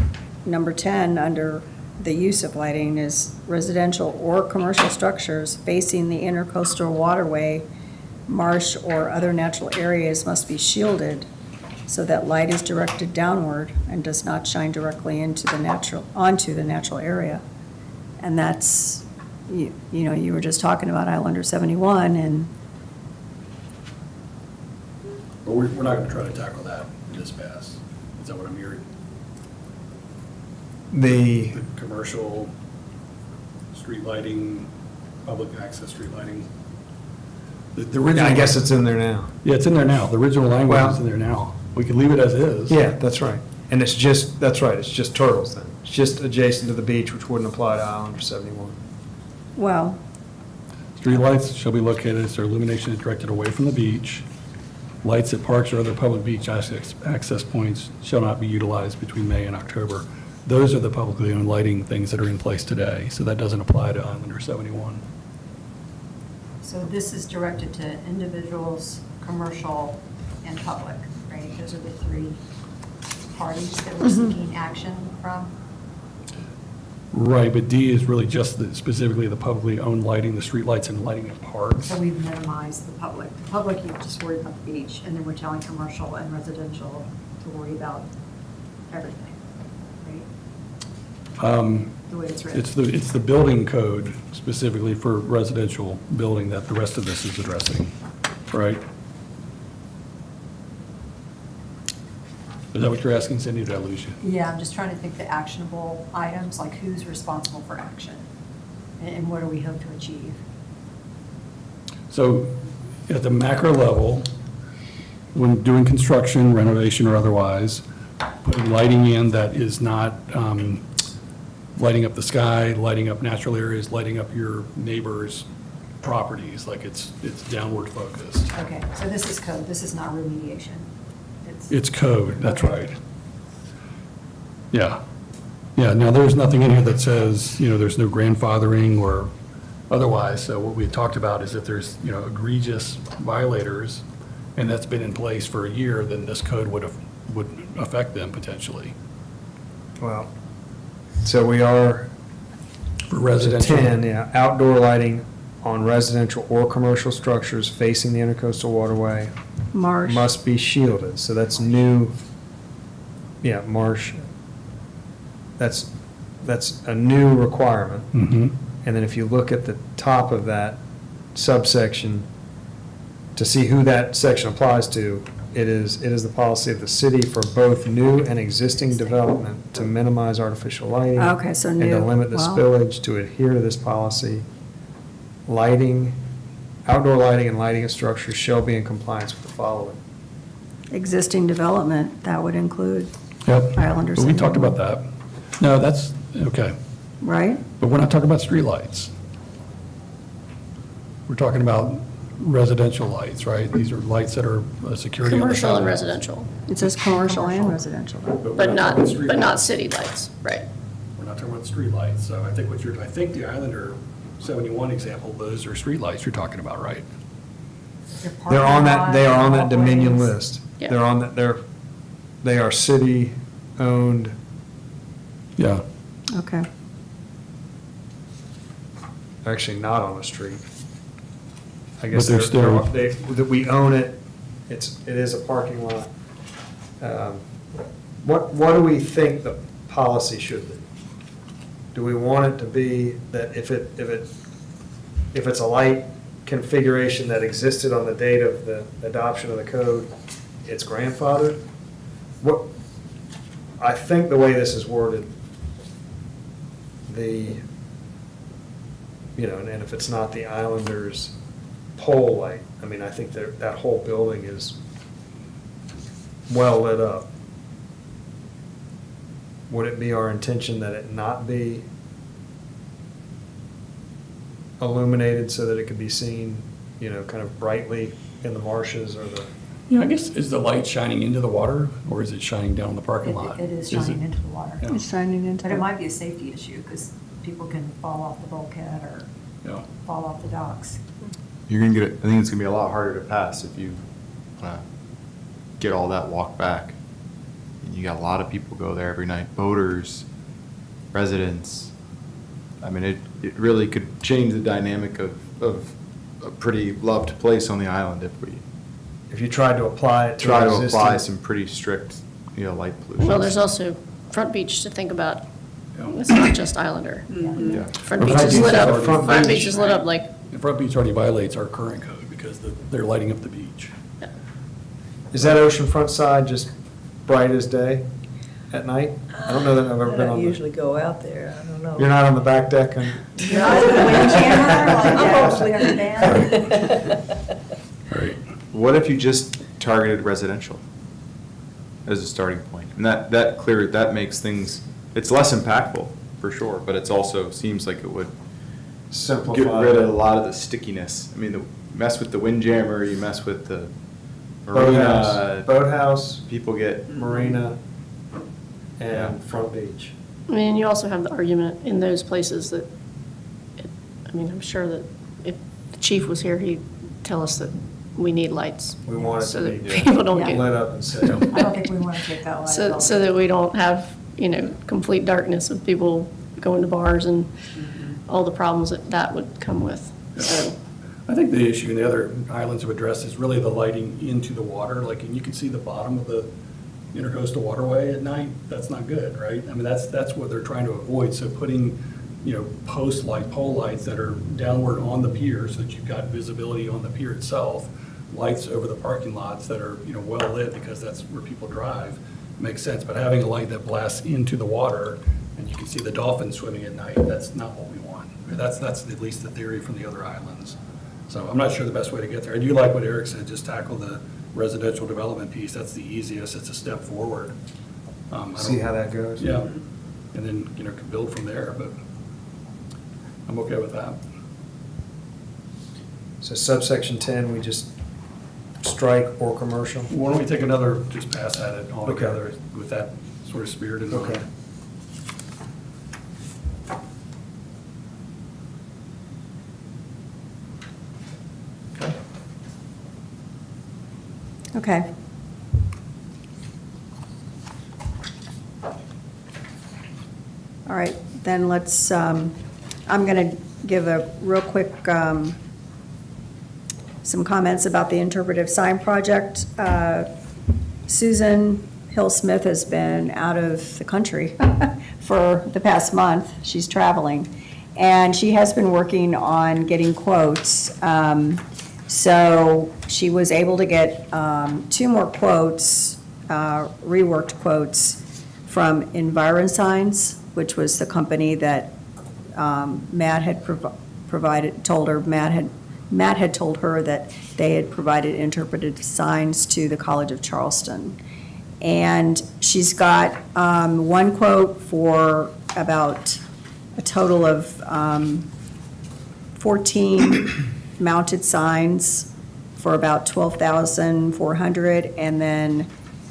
number 10, under the use of lighting is residential or commercial structures facing the intercoastal waterway, marsh, or other natural areas must be shielded so that light is directed downward and does not shine directly onto the natural area. And that's, you know, you were just talking about Islander 71, and But we're not going to try to tackle that this fast. Is that what I'm hearing? The, The commercial, street lighting, public access street lighting. The original. I guess it's in there now. Yeah, it's in there now. The original language Well- is in there now. We could leave it as is. Yeah, that's right. And it's just, that's right, it's just turtles then. It's just adjacent to the beach, which wouldn't apply to Islander 71. well, Streetlights shall be located as their illumination is directed away from the beach. Lights at parks or other public beach access points shall not be utilized between May and October. Those are the publicly owned lighting things that are in place today, so that doesn't apply to Islander 71. So this is directed to individuals, commercial, and public, right? Those are the three parties that we're seeking action from. Right, but D is really just specifically the publicly owned lighting, the streetlights and lighting at parks. So we've minimized the public. The public, you're just worried about the beach, and then we're telling commercial and residential to worry about everything, right? The way it's written. It's the building code specifically for residential building that the rest of this is addressing, right? Is that what you're asking, Cindy? Did I lose you? Yeah, I'm just trying to think the actionable items, like who's responsible for action? And what do we hope to achieve? So at the macro level, when doing construction, renovation, or otherwise, putting lighting in that is not lighting up the sky, lighting up natural areas, lighting up your neighbor's properties, like it's downward focused. Okay, so this is code, this is not remediation. It's code, that's Okay. right. Yeah. Yeah, now, there's nothing in here that says, there's no grandfathering or otherwise. So what we had talked about is if there's, egregious violators, and that's been in place for a year, then this code would affect them potentially. Well, so we are, For residential. 10, yeah, outdoor lighting on residential or commercial structures facing the intercoastal waterway Marsh. must be shielded, so that's new, yeah, marsh. That's a new requirement. Mm-hmm. And then if you look at the top of that subsection, to see who that section applies to, it is the policy of the city for both new and existing development to minimize artificial lighting. Okay, so And to new, limit the wow. spillage, to adhere to this policy. Lighting, outdoor lighting and lighting of structures shall be in compliance with the following. Existing development, that would include, Yep. Islanders But we and- talked about that. No, that's, okay. right? But we're not talking about streetlights. We're talking about residential lights, right? These are lights that are security. on the Commercial and side. residential, It says commercial and residential. we're but not, talking street but not lights. city lights, right? We're not talking about streetlights. So I think I think the Islander 71 example, those are streetlights you're talking about, right? They're on that, they are on that Parking lot, Dominion walkways. list. Yeah. They're on that, they are city-owned. Yeah. Okay. Actually not on a street. I But guess they're still- that we own it, it is a parking lot. What do we think the policy should be? Do we want it to be that if it's a light configuration that existed on the date of the adoption of the code, it's grandfathered? I think the way this is worded, and if it's not the Islanders pole light, I mean, I think that whole building is well lit up. Would it be our intention that it not be illuminated so that it could be seen, kind of brightly in the marshes or the? Yeah, I guess, is the light shining into the water, or is it shining down the parking lot? It is shining into the water. Yeah. It's shining into. But it might be a safety issue because people can fall off the bulkhead or Yeah. fall off the docks. You're gonna get it, I think it's gonna be a lot harder to pass if you get all that walk back. And you got a lot of people go there every night, boaters, residents. I mean, it really could change the dynamic of a pretty loved place on the island If you tried to apply it to try to existing- apply some pretty strict, light pollution. Well, there's also Front Beach to think about. Yeah. It's not just Islander. Yeah. Front Or Beach is Front lit Beach up, is already- Front Beach is lit up like, The Front Beach already violates our current code because they're lighting up the beach. Is that oceanfront side just bright as day at night? I don't know that I've ever I been don't on usually the. go out there, I don't know. You're not on the back deck and. Right. What if you just targeted residential as a starting point? And that makes things, it's less impactful, for sure, but it's also, seems like it would Simplify. get rid of a lot of the stickiness. I mean, you mess with the windjammer, you mess with the Boathouse, marina, boathouse, people get, marina, Yeah. and Front Beach. I mean, you also have the argument in those places that, I'm sure that if the chief was here, he'd tell us that we need lights. We want it So to that be people don't Yeah. lit get, up and safe. I don't think we want to take that so liability. that we don't have, complete darkness of people going to bars and all the problems that would come with, so. I think the issue, and the other islands have addressed, is really the lighting into the water. Like, and you can see the bottom of the intercoastal waterway at night. That's not good, right? I mean, that's what they're trying to avoid. So putting, post light, pole lights that are downward on the pier so that you've got visibility on the pier itself, lights over the parking lots that are, well lit because that's where people drive, makes sense. But having a light that blasts into the water and you can see the dolphins swimming at night, that's not what we want. That's at least the theory from the other islands. So I'm not sure the best way to get there. I do like what Eric said, just tackle the residential development piece. That's the easiest. It's a step forward. See how that goes? Yeah. And then, can build from there, but I'm okay with that. So subsection 10, we just strike or commercial? Why don't we take another, just pass at it all Okay. together with that sort of spirit in mind? Okay. Okay. All right, then let's, I'm going to give a real quick, some comments about the interpretive sign project. Susan Hill-Smith has been out of the country for the past month. She's traveling. And she has been working on getting quotes. So she was able to get 2 more quotes, reworked quotes from EnviroSigns, which was the company that Matt had provided, told her, Matt had told her that they had provided interpretive signs to the College of Charleston. And she's got 1 quote for about a total of 14 mounted signs for about $12,400, and then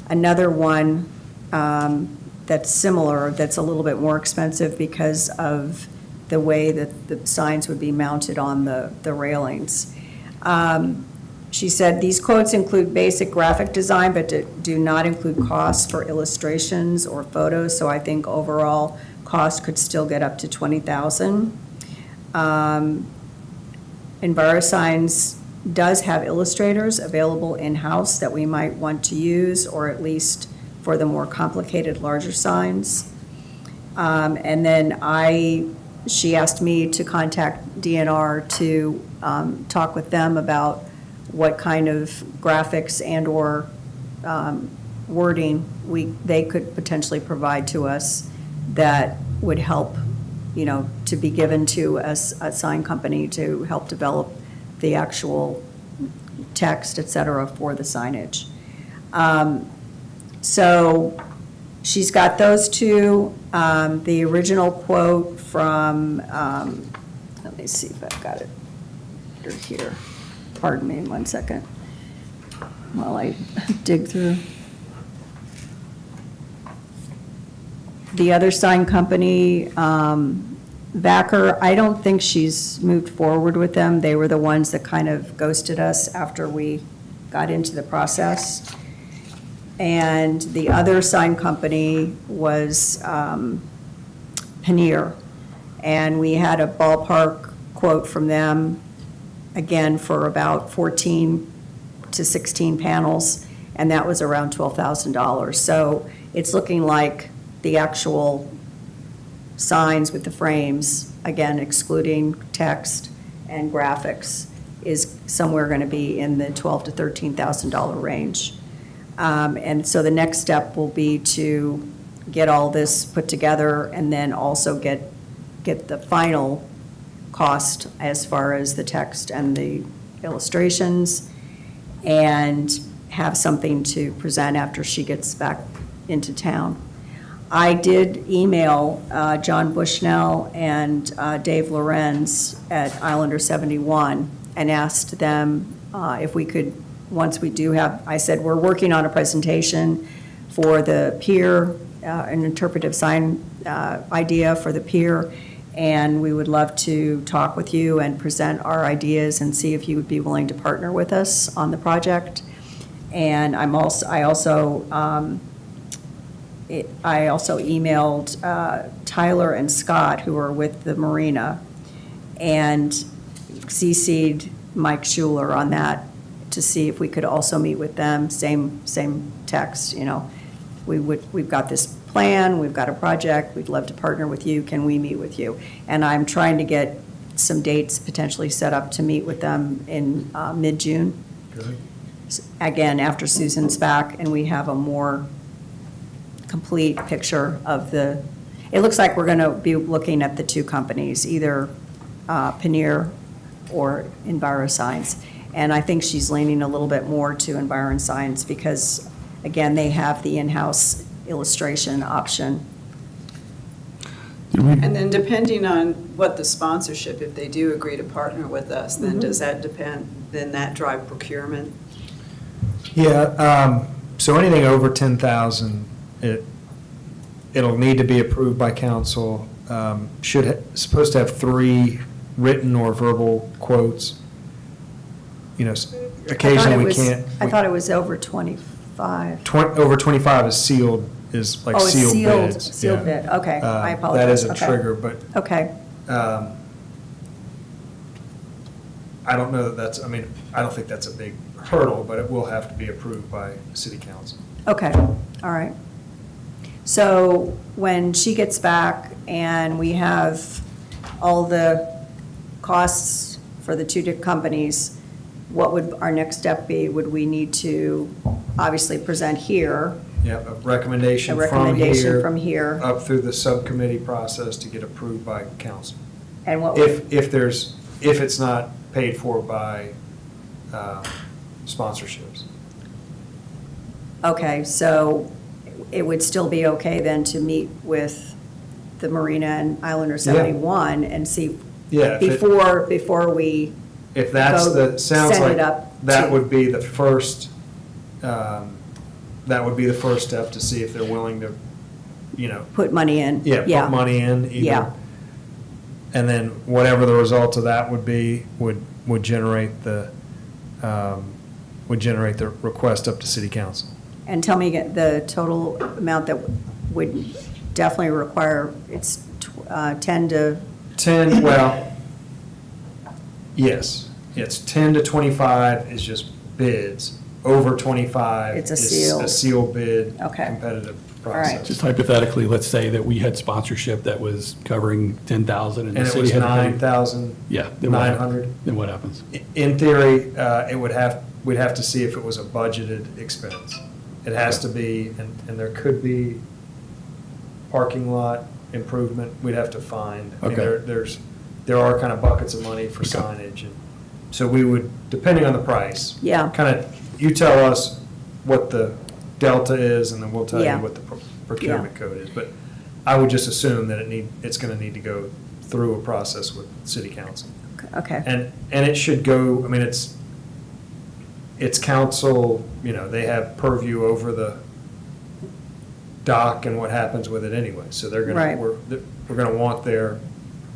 another one that's similar, that's a little bit more expensive because of the way that the signs would be mounted on the railings. She said, these quotes include basic graphic design, but do not include costs for illustrations or photos, so I think overall cost could still get up to $20,000. EnviroSigns does have illustrators available in-house that we might want to use, or at least for the more complicated, larger signs. And then she asked me to contact DNR to talk with them about what kind of graphics and/or wording they could potentially provide to us that would help, to be given to a sign company to help develop the actual text, et cetera, for the signage. So she's got those 2. The original quote from, let me see if I've got it under here. Pardon me 1 second while I dig through. The other sign company, Vacker, I don't think she's moved forward with them. They were the ones that kind of ghosted us after we got into the process. And the other sign company was Paneer. And we had a ballpark quote from them, again, for about 14 to 16 panels, and that was around $12,000. So it's looking like the actual signs with the frames, again, excluding text and graphics, is somewhere going to be in the $12,000 to $13,000 range. And so the next step will be to get all this put together and then also get the final cost as far as the text and the illustrations, and have something to present after she gets back into town. I did email John Bushnell and Dave Lorenz at Islander 71 and asked them if we could, once we do have, I said, we're working on a presentation for the pier, an interpretive sign idea for the pier, and we would love to talk with you and present our ideas and see if you would be willing to partner with us on the project. And I also emailed Tyler and Scott, who are with the marina, and CC'd Mike Schuler on that to see if we could also meet with them. Same text, we've got this plan, we've got a project, we'd love to partner with you, can we meet with you? And I'm trying to get some dates potentially set up to meet with them in mid-June. Good. Again, after Susan's back and we have a more complete picture of it looks like we're going to be looking at the 2 companies, either Paneer or EnviroSigns. And I think she's leaning a little bit more to EnviroSigns because, again, they have the in-house illustration option. And then depending on what the sponsorship, if they do agree to partner with us, then does that then that drive procurement? Yeah, so anything over 10,000, it'll need to be approved by council. Supposed to have 3 written or verbal quotes. occasionally we can't. I thought it was over 25. Over 25 is sealed, is like Oh, it's sealed sealed, bids. sealed yeah. bid. Okay, I That apologize. is a Okay. trigger, but Okay, I don't know that that's, I mean, I don't think that's a big hurdle, but it will have to be approved by city council. okay, all right. So when she gets back and we have all the costs for the two companies, what would our next step be? Would we need to obviously present here? Yeah, a recommendation A from recommendation from here. Up through the subcommittee process to get approved by council. And what? If it's not paid for by sponsorships. Okay, so it would still be okay then to meet with the Marina and Islander 71 and see Yeah, if it- before we, If that's Go the, sounds send it like up that to- would be the first, that would be the first step to see if they're willing to, put money in. put money in Yeah. either. And then whatever the result of that would be, would generate the request up to city council. And tell me again, the total amount that would definitely require, it's 10 to, 10, well, yes, it's 10 to 25 is just bids. Over 25 It's a is sealed. a sealed bid, Okay. competitive All right. process. Just hypothetically, let's say that we had sponsorship that was covering 10,000 and the And it city was had to pay. 9,000. Yeah. then what- 900. Then what happens? In theory, we'd have to see if it was a budgeted expense. It has to be, and there could be parking lot improvement, we'd have to find. I mean, Okay. there are kind of buckets of money for Okay. signage. And so we would, depending on the price. Yeah. Kind of, you tell us what the delta is, and then we'll tell you Yeah. what the procurement code is. But I would just assume that it's going to need to go through a process with city council. okay. And it should go, I mean, it's council, they have purview over the dock and what happens with it anyway. So they're Right. we're gonna want their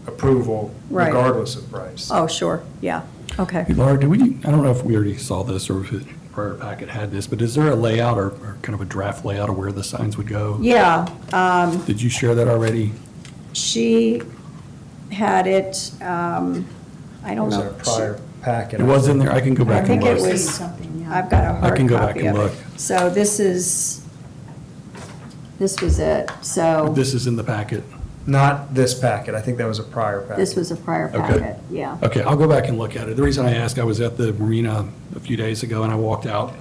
approval Right. regardless of price. Oh, sure, yeah, okay. Hey, Laura, I don't know if we already saw this or if the prior packet had this, but is there a layout or kind of a draft layout of where the signs would go? Yeah, Did you share that already? she had it, I don't Was know. there a prior packet? It was in there, I can go back I think and it look. was, Something, yeah. I've got a hard can go back copy and of it. look. So this was it, so This is in the packet. Not this packet, I think that was a prior packet. this was a prior Okay. packet, yeah. Okay, I'll go back and look at it. The reason I ask, I was at the marina a few days ago, and I walked out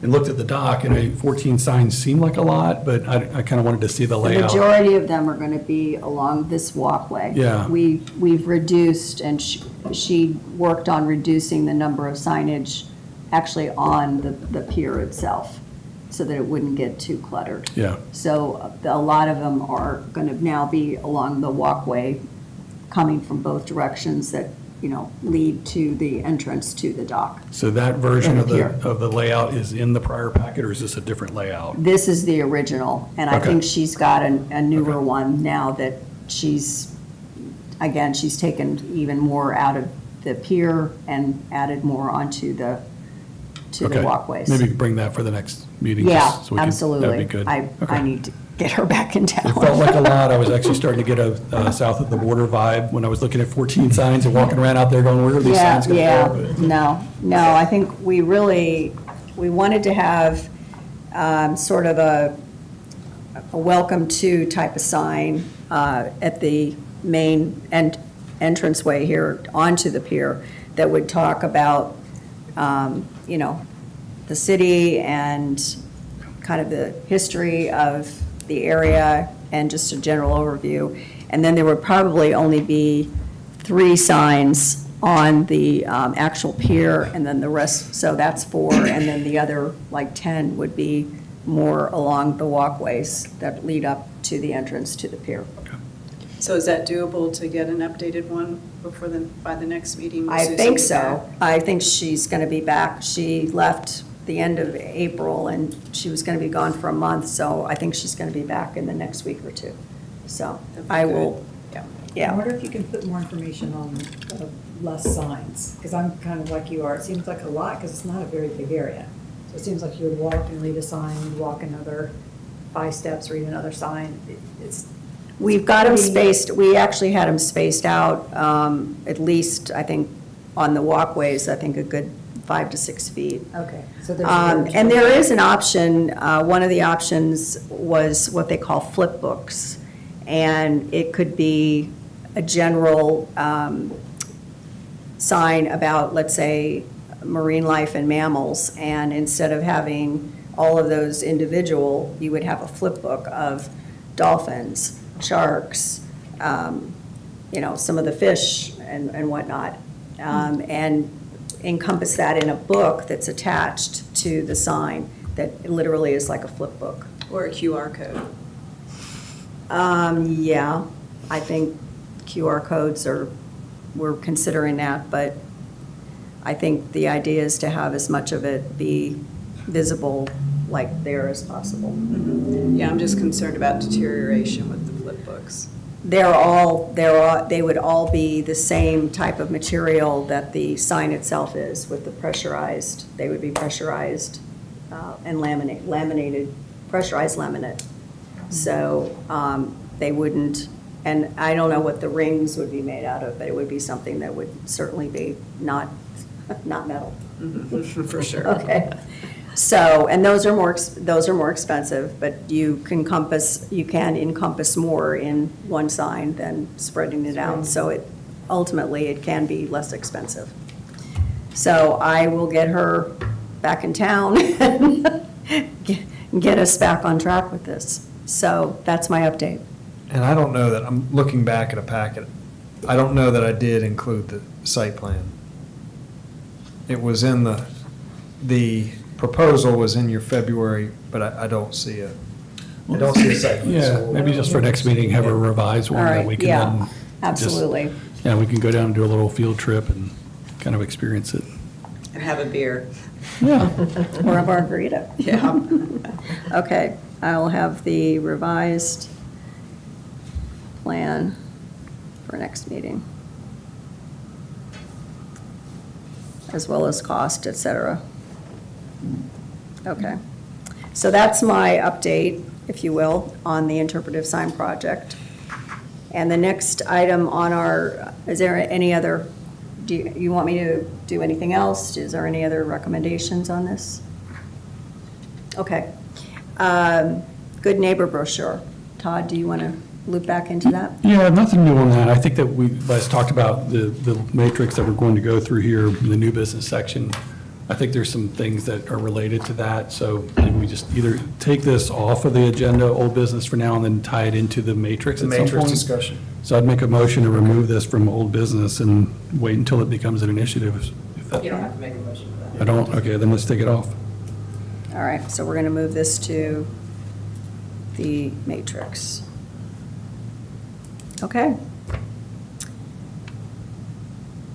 and looked at the dock, and 14 signs seemed like a lot, but I kind of wanted to see the The layout. majority of them are going to be along this walkway. Yeah. We've reduced, and she worked on reducing the number of signage actually on the pier itself, so that it wouldn't get too cluttered. Yeah. So a lot of them are going to now be along the walkway, coming from both directions that, lead to the entrance to the dock. So that version In of the pier. the layout is in the prior packet, or is this a different layout? This is the original, and I Okay. think she's got a newer Okay. one now that she's taken even more out of the pier and added more onto the Okay. walkways. Maybe you could bring that for the next meeting. Yeah, just so we could- absolutely. That'd be good. I Okay. need to get her back in town. It felt like a lot. I was actually starting to get a south of the border vibe when I was looking at 14 signs and walking around out there going, where are these Yeah, signs going yeah, to go? But- no, I think we wanted to have sort of a welcome to type of sign at the main entranceway here onto the pier that would talk about, the city and kind of the history of the area and just a general overview. And then there would probably only be 3 signs on the actual pier, and then the rest, so that's 4, and then the other, 10 would be more along the walkways that lead up to the entrance to the pier. So is that doable to get an updated one by the next meeting? Will I Susan think be so. back? I think she's going to be back. She left the end of April, and she was going to be gone for a month, so I think she's going to be back in the next week or two. So That'd be I good. will Yeah. Yeah. I wonder if you can put more information on less signs, because I'm kind of like you are. It seems like a lot, because it's not a very big area. So it seems like you would walk and read a sign, you'd walk another 5 steps, read another sign. It's We've got them pretty- spaced, we actually had them spaced out, at least, I think, on the walkways, I think a good 5 to 6 feet. Okay, so there's. a And there is an option, one of the options was what they call flip books. And it could be a general sign about, let's say, marine life and mammals. And instead of having all of those individual, you would have a flip book of dolphins, sharks, some of the fish and whatnot. And encompass that in a book that's attached to the sign that literally is like a flip book. Or a QR code. Yeah, I think QR codes we're considering that, but I think the idea is to have as much of it be visible like there as possible. Yeah, I'm just concerned about deterioration with the flip books. They would all be the same type of material that the sign itself is with the pressurized, they would be pressurized and laminated, pressurized laminate. So they wouldn't, and I don't know what the rings would be made out of, but it would be something that would certainly be not metal. For sure. Okay. So, and those are more expensive, but you can encompass more in one sign than spreading it out. So ultimately, it can be less expensive. So I will get her back in town and get us back on track with this. So that's my update. And I don't know that, I'm looking back at a packet, I don't know that I did include the site plan. It was in the proposal was in your February, but I don't see a site plan. Yeah, So- maybe just for next meeting, have a revised one All that right, we can yeah, then. just- absolutely. Yeah, we can go down and do a little field trip and kind of experience it. And have a beer. Yeah. Or a margarita. Yeah. Okay, I'll have the revised plan for next meeting, as well as cost, et cetera. Okay, so that's my update, if you will, on the interpretive sign project. And the next item on is there any other, do you want me to do anything else? Is there any other recommendations on this? Okay. Good neighbor brochure. Todd, do you want to loop back into that? Yeah, nothing new on that. I think that we last talked about the matrix that we're going to go through here, the new business section. I think there's some things that are related to that, so maybe we just either take this off of the agenda, old business for now, and then tie it into the matrix The at some matrix point. discussion. So I'd make a motion to remove this from old business and wait until it becomes an initiative. If that- You don't have to make a motion for that. I don't, okay, then let's take it off. All right, so we're going to move this to the matrix. Okay.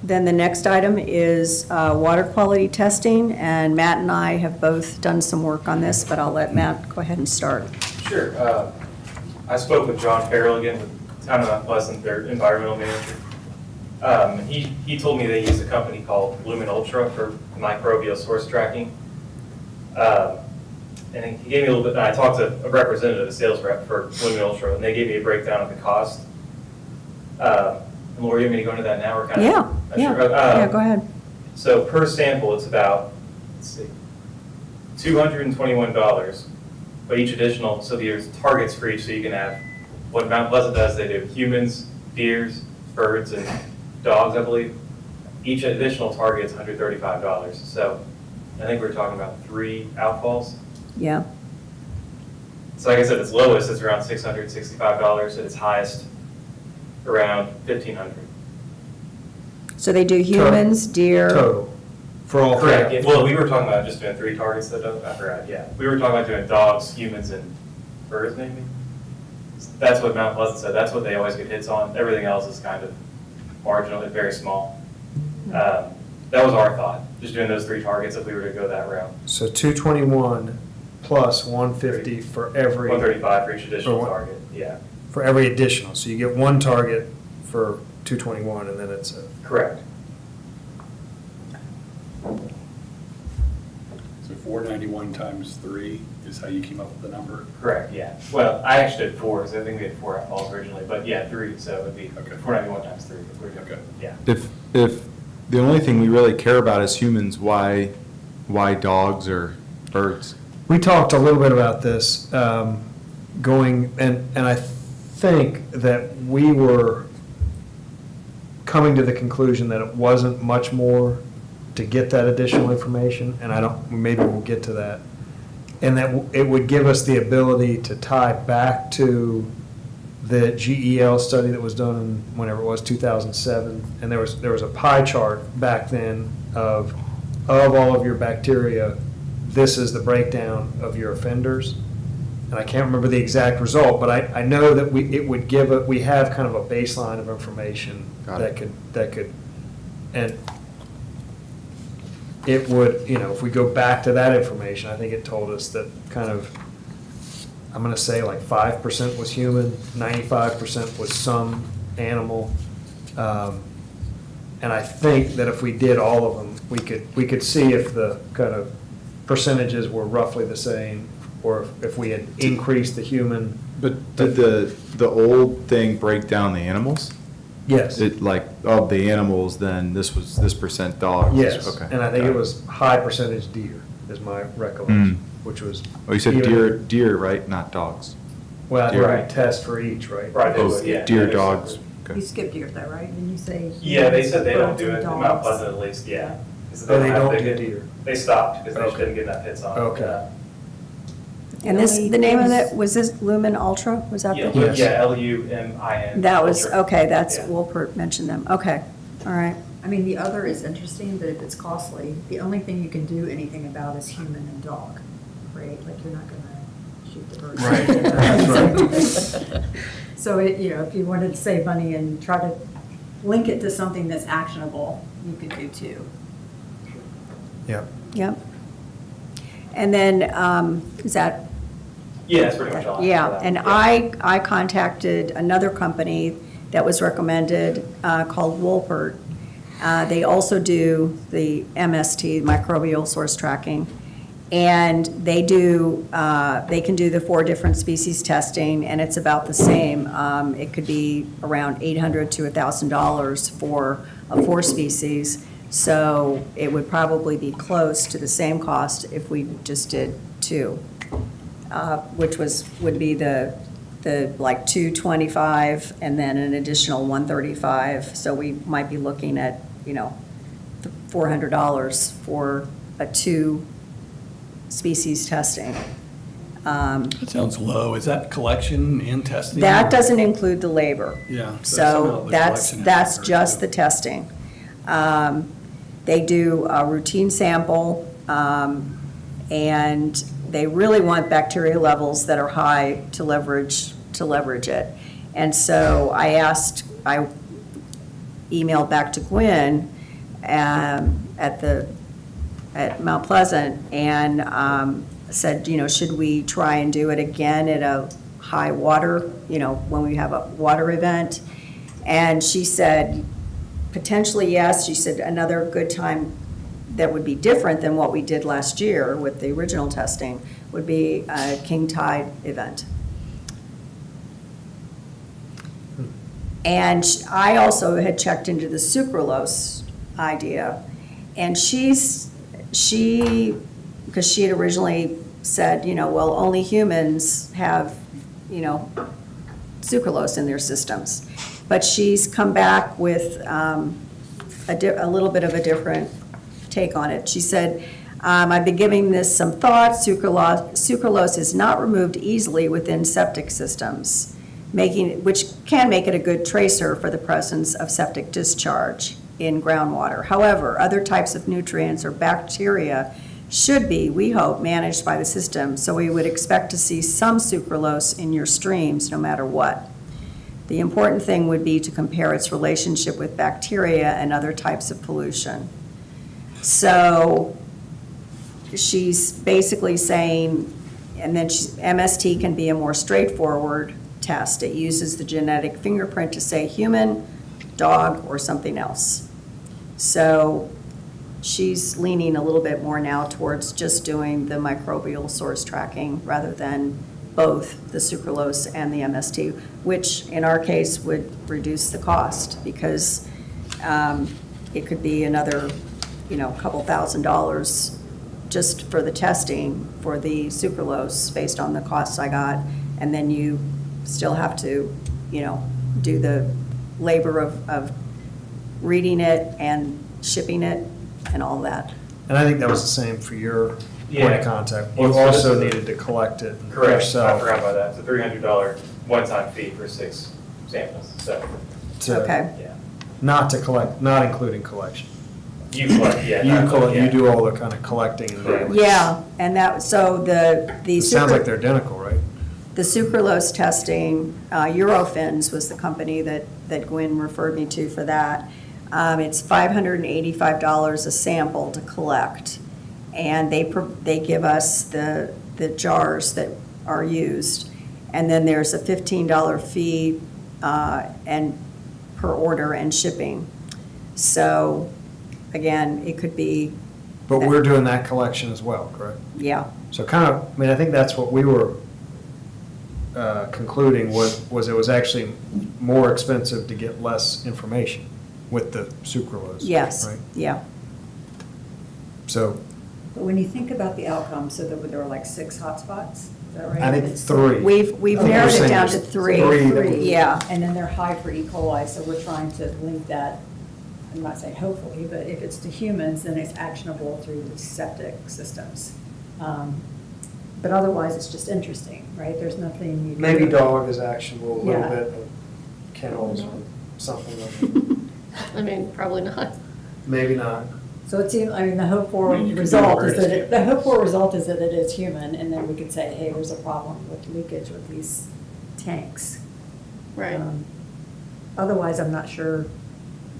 Then the next item is water quality testing, and Matt and I have both done some work on this, but I'll let Matt go ahead and start. Sure. I spoke with John Farrell again, with Town of Mount Pleasant, their environmental manager. He told me they use a company called Lumen Ultra for microbial source tracking. And he gave me a little bit, I talked to a representative, a sales rep for Lumen Ultra, and they gave me a breakdown of the cost. And Laura, you want me to go into that now or kind of? Yeah, Sure. yeah, go ahead. So per sample, it's about, let's see, $221, but each additional, so there's targets for each, so you can have, what Mount Pleasant does, they do humans, deers, birds, and dogs, I believe. Each additional target's $135, so I think we're talking about 3 outfalls. Yeah, So like I said, its lowest is around $665, and its highest around $1,500. so they do humans, deer. Total, for all three. Correct, yeah. Well, we were talking about just doing 3 targets that, I forgot, yeah. We were talking about doing dogs, humans, and birds maybe. That's what Mount Pleasant said, that's what they always get hits on. Everything else is kind of marginal and very small. That was our thought, just doing those 3 targets if we were to go that route. So 221 plus 150 for every. 135 for each additional For what? target, yeah. For every additional, so you get 1 target for 221, and then it's Correct. So 491 times 3 is how you came up with the number? Correct, yeah. Well, I actually did 4, because I think we had 4 outfalls originally, but yeah, 3, so it would be Okay. 491 times 3. Okay. Yeah. If the only thing we really care about as humans, why dogs or birds? We talked a little bit about this, going, and I think that we were coming to the conclusion that it wasn't much more to get that additional information, and maybe we'll get to that. And that it would give us the ability to tie back to the GEL study that was done in, whenever it was, 2007. And there was a pie chart back then of all of your bacteria, this is the breakdown of your offenders. And I can't remember the exact result, but I know that it would give, we have kind of a baseline of information Got that it. could, and it would, if we go back to that information, I think it told us that kind of, I'm gonna say like 5% was human, 95% was some animal. And I think that if we did all of them, we could see if the kind of percentages were roughly the same, or if we had increased the human. But did the old thing break down the animals? Yes. It like, of the animals, then this was this percent dogs? Yes, Okay. and I think got it was high percentage deer, is my recollection, which was. Oh, you said even- deer, right? Not dogs? Well, deer. right, test for each, right? Right, they Oh, would, yeah. deer, They're dogs. separate. You Okay. skipped deer though, right? Didn't you say? Yeah, they said they don't birds do and it, in dogs? Mount Pleasant at least, yeah. Oh, they don't do deer? They stopped, because they just Okay. didn't get enough hits on it. Okay. And this, the name of it, was this Lumen Ultra? Was that Yeah, the? Yes. yeah, LUMIN. That was, Ultra. okay, that's, Yeah. Wolpert mentioned them. Okay, all right. I mean, the other is interesting, but if it's costly, the only thing you can do anything about is human and dog, right? Like, you're not gonna shoot the bird. Right. That's right. So it, if you wanted to save money and try to link it to something that's actionable, you could do too. Yeah. Yep. And then, is that? Yeah, that's pretty much all. I have for Yeah, that. and Yeah. I contacted another company that was recommended called Wolpert. They also do the MST, microbial source tracking, and they can do the 4 different species testing, and it's about the same. It could be around $800 to $1,000 for a 4 species, so it would probably be close to the same cost if we just did 2. Which would be the like 225 and then an additional 135. So we might be looking at, $400 for a 2 species testing. That sounds low. Is that collection and testing? That doesn't include the labor. Yeah. So the that's collection that's is just the very testing. They do a routine sample, and they really want bacteria levels that are high to leverage it. And so I emailed back to Gwen at Mount Pleasant and said, should we try and do it again at a high water, when we have a water event? And she said, potentially yes. She said another good time that would be different than what we did last year with the original testing would be a King Tide event. And I also had checked into the sucralose idea, and because she had originally said, well, only humans have, sucralose in their systems. But she's come back with a little bit of a different take on it. She said, I've been giving this some thought. Sucralose is not removed easily within septic systems, which can make it a good tracer for the presence of septic discharge in groundwater. However, other types of nutrients or bacteria should be, we hope, managed by the system, so we would expect to see some sucralose in your streams no matter what. The important thing would be to compare its relationship with bacteria and other types of pollution. So she's basically saying, and then MST can be a more straightforward test. It uses the genetic fingerprint to say human, dog, or something else. So she's leaning a little bit more now towards just doing the microbial source tracking rather than both the sucralose and the MST, which in our case would reduce the cost because it could be another, couple $1,000s just for the testing for the sucralose based on the costs I got. And then you still have to, do the labor of reading it and shipping it and all that. And I think that was the same for your point Yeah. of contact. Well, You so this also is- needed to collect it Correct, I yourself. forgot about that. It's a $300 one-time fee for 6 samples, so, to- Okay. yeah. Not to collect, not including collection. You collect, yeah. You not- collect, yeah. you do all the kind of collecting and Correct. mailing. Yeah, and that, so the It sounds like they're identical, right? The sucralose testing, Eurofins was the company that Gwen referred me to for that. It's $585 a sample to collect, and they give us the jars that are used. And then there's a $15 fee and per order and shipping. So, again, it could be, But we're doing that collection as well, correct? yeah. So I think that's what we were concluding was it was actually more expensive to get less information with the sucralose. Yes, Right? yeah. So But when you think about the outcome, so that there were like 6 hotspots, is that right? I think It's- 3. We've Okay. narrowed it You're down to saying 3. three that we- Yeah. And then they're high for E. coli, so we're trying to link that, I'm not saying hopefully, but if it's to humans, then it's actionable through the septic systems. But otherwise, it's just interesting, right? There's nothing you. Maybe dog is actionable, a little Yeah. bit of kennels or something like I mean, probably not. Maybe not. So it seems, the hope for You can do result is awareness that, the hope for result is that it is human, and then we could say, hey, there's a problem with leakage with these tanks. Right. Otherwise, I'm not sure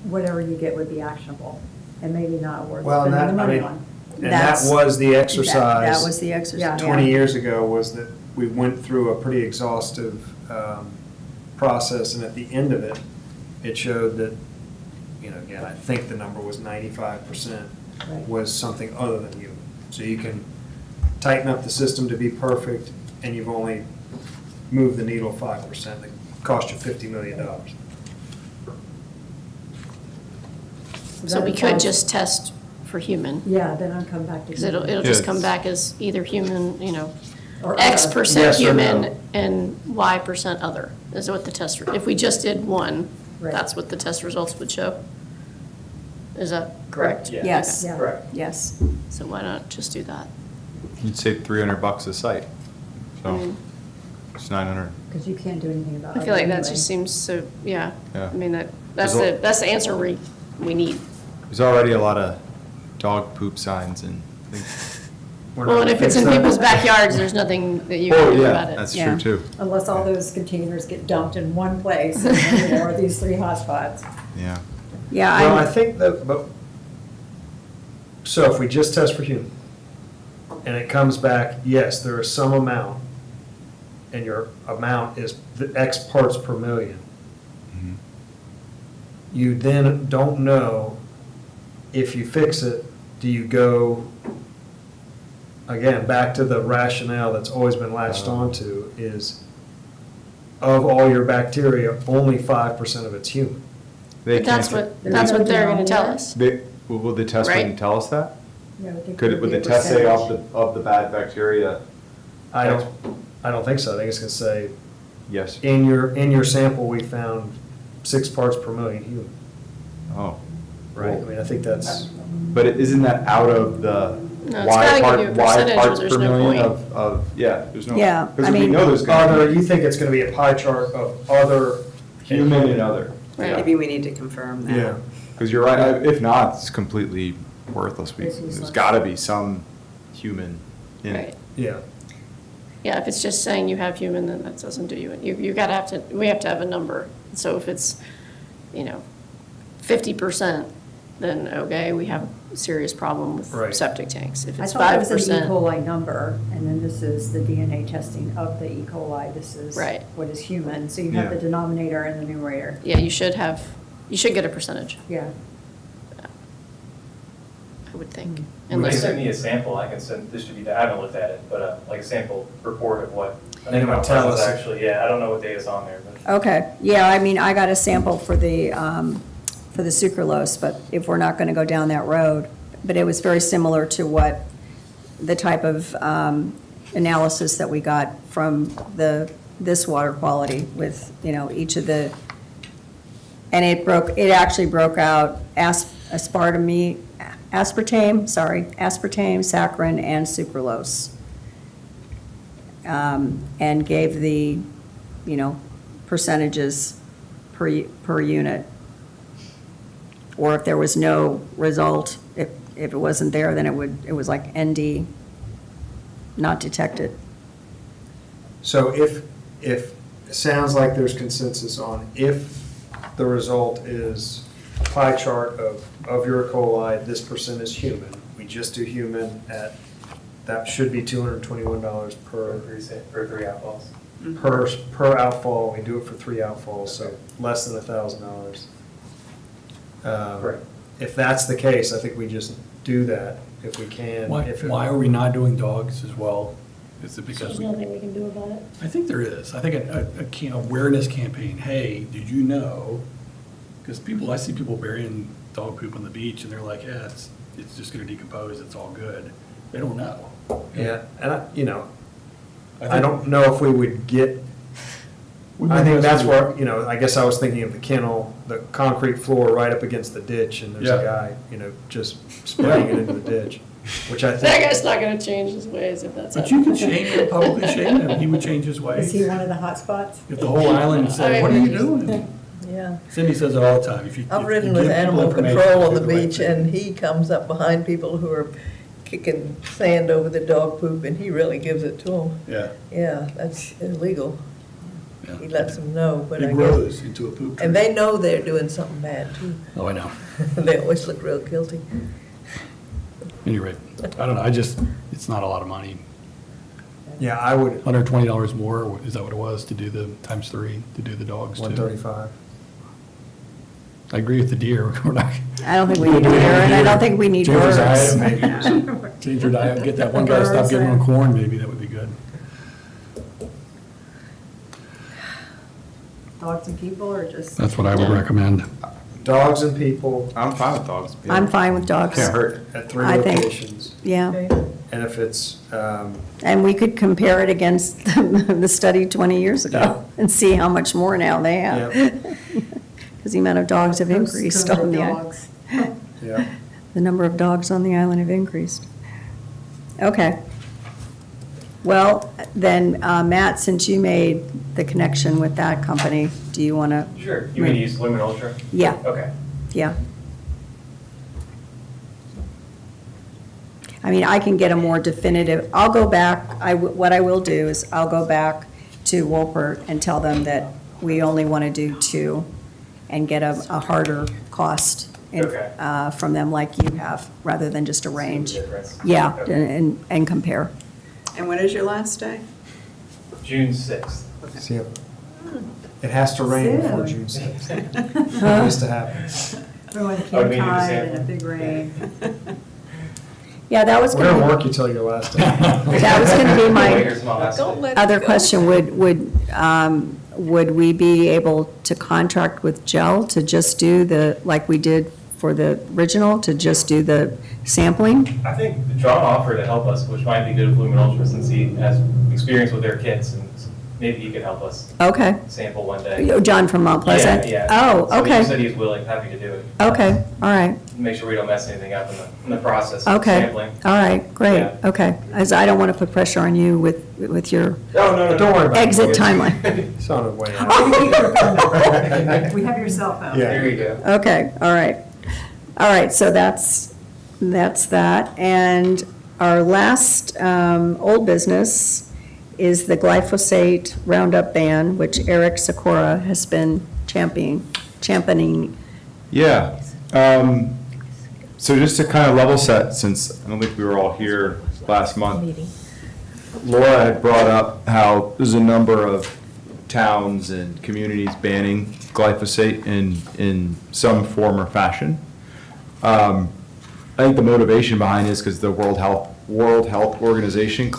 whatever you get would be actionable, and maybe not worth Well, and spending the that, I money mean, on. and that That's- was the That exercise. was the exercise. 20 years ago was that we went through a pretty exhaustive process, and at the end of it, it showed that, again, I think the number was 95% Right. was something other than human. So you can tighten up the system to be perfect, and you've only moved the needle 5%. It cost you $50 million. So we that could sounds- just test for human, Yeah, then I'll come back to. because it'll human. just come back as either human, Or X other. percent Yes or human no. and Y percent other, is what the test, if we just did one, Right. that's what the test results would show? Is that correct? Yeah. Yes, Yeah. Correct. yes. So why not just do that? You'd save $300 a site, so Mm. it's 900. Because you can't do anything about it. I feel like that anyway. just seems so, yeah. Yeah. I mean, that's There's the answer we need. There's already a lot of dog poop signs and things. We're Well, not and if it's fix in that. people's backyards, there's nothing that you Oh, can do yeah, about it. that's Yeah. true too. Unless all those containers get dumped in one place, and then there are these 3 hotspots. Yeah. Yeah, Well, I I'm, think that, but, so if we just test for human, and it comes back, yes, there is some amount, and your amount is the X parts per million, Mhm. you then don't know if you fix it, do you go, again, back to the rationale that's always been latched onto, is of all your bacteria, only 5% of it's human. They But that's can't- what, that's what they're gonna tell us. Will the test Right? wouldn't tell us that? Yeah, I would think Would there'd the be a test say percentage. of the bad bacteria? I don't think so. I think it's gonna say, Yes. in your sample, we found 6 parts per million human, Oh. right? I mean, I think that's, But isn't that out of the No, it's gotta give you a percentage or parts there's per no million point. of, yeah, there's no. Yeah, I Because we mean- know there's gonna other, be you think it's gonna be a pie chart of other. human and other. Right. Maybe we need to confirm that. Yeah. Because you're right, if not, it's completely worthless. It's There's useless. gotta be some human in Right. it. Yeah. Yeah, if it's just saying you have human, then that doesn't do you, you gotta have to, we have to have a number. So if it's, 50%, then okay, we have a serious problem with Right. septic tanks. If I it's thought it was an E. 5%. coli number, and then this is the DNA testing of the E. coli, this is Right. what is human, so you have Yeah. the denominator and the numerator. Yeah, you should have You should get a percentage, Yeah. I would think. They Unless sent me a sample, I can send, distribute that, I haven't looked at it, but like a sample report of what. I And think it would Mount tell Pleasant's us if- actually, yeah, I don't know what data's on there, but. Okay, yeah, I mean, I got a sample for the sucralose, but if we're not going to go down that road, but it was very similar to what, the type of analysis that we got from this water quality with, each of the, and it actually broke out aspartame, saccharin, and sucralose. And gave the, percentages per unit. Or if there was no result, if it wasn't there, then it was like ND, not detected. So if, it sounds like there's consensus on if the result is a pie chart of your E. coli, this percent is human, we just do human at, that should be $221 For three outfalls. per outfall, we do it for 3 outfalls, so less than $1,000. Right. If that's the case, I think we just do that if we can. Why are we not doing dogs as well? Is it because There's we? nothing we can do about it. I think there is. I think a awareness campaign, hey, did you know? Because I see people burying dog poop on the beach and they're like, yeah, it's just gonna decompose, it's all good. They don't know. Yeah, and I don't know if we would get, I think that's where, I guess I was thinking of the kennel, the concrete floor right up against the ditch, and there's a Yeah. guy, just spraying it into the ditch, which I That think. guy's not gonna change his ways if that's But you happening. can shame him, publicly shame him, he would change his Is ways. he one of the hot spots? If the whole island said, what are you doing? Yeah. Cindy says it all the time. If you I've if ridden you with give people animal information, control on do the right beach, thing. and he comes up behind people who are kicking sand over the dog poop, and he really gives it to them. Yeah. Yeah, that's illegal. Yeah. He lets them know, but I It guess. grows into a poop tree. And they know they're doing something bad, too. Oh, I know. They always look real guilty. Any rate, I don't know, it's not a lot of money. Yeah, I would, $120 more, is that what it was, to do the times 3, to do the dogs too? 135. I agree with the deer. We're not. I don't think we need deer, and I don't think we need Change your birds. diet, maybe. Change your diet, get that one guy to stop Birds, giving them corn, maybe, that would be good. Dogs and people, or just? That's what I would recommend. Dogs and people I'm fine with dogs. I'm fine with dogs. Can't hurt. at 3 I think- locations. Yeah, And if it's, and we could compare it against the study 20 years ago and see how much more now they have. Because the amount of dogs have increased on the island. Dogs. yeah. The number of dogs on the island have increased. Okay. Well, then, Matt, since you made the connection with that company, do you want to? Sure, you mean use Lumen Ultra? Yeah, Okay. yeah. I mean, I can get a more definitive, I'll go back, what I will do is I'll go back to Wolpert and tell them that we only want to do 2 and get a harder cost Okay. from them like you have, rather than just a range. See the difference. Yeah, Okay. and compare. And when is your last day? June 6th. See, it has to rain before Soon. June 6th. It has to happen. Everyone Oh, came we need to tied sample. in a big rain. Yeah, that was We're gonna going work you till your last day. that was going to be my Here's my last Don't day. let it other go. question. Would we be able to contract with Gel to just do like we did for the original, to just do the sampling? I think John offered to help us, which might be good with Lumen Ultra since he has experience with their kits, and maybe he could help us Okay. sample one day. John from Mount Pleasant? Yeah, yeah. Oh, So he said okay. he's willing, happy to do it. Okay, all right. Make sure we don't mess anything up in the process of Okay, sampling. all right, great, Yeah. okay. As I don't want to put pressure on you with your Oh, no. Don't worry about it. exit timeline. It's on its way out. We have your cell phone. Yeah. There you go. Okay, all right. All right, so that's that. And our last old business is the glyphosate Roundup ban, which Eric Sikora has been championing. Yeah. So just to kind of level set, since I don't think we were all here last month, Meeting. Laura had brought up how there's a number of towns and communities banning glyphosate in some form or fashion. I think the motivation behind it is because the World Health Organization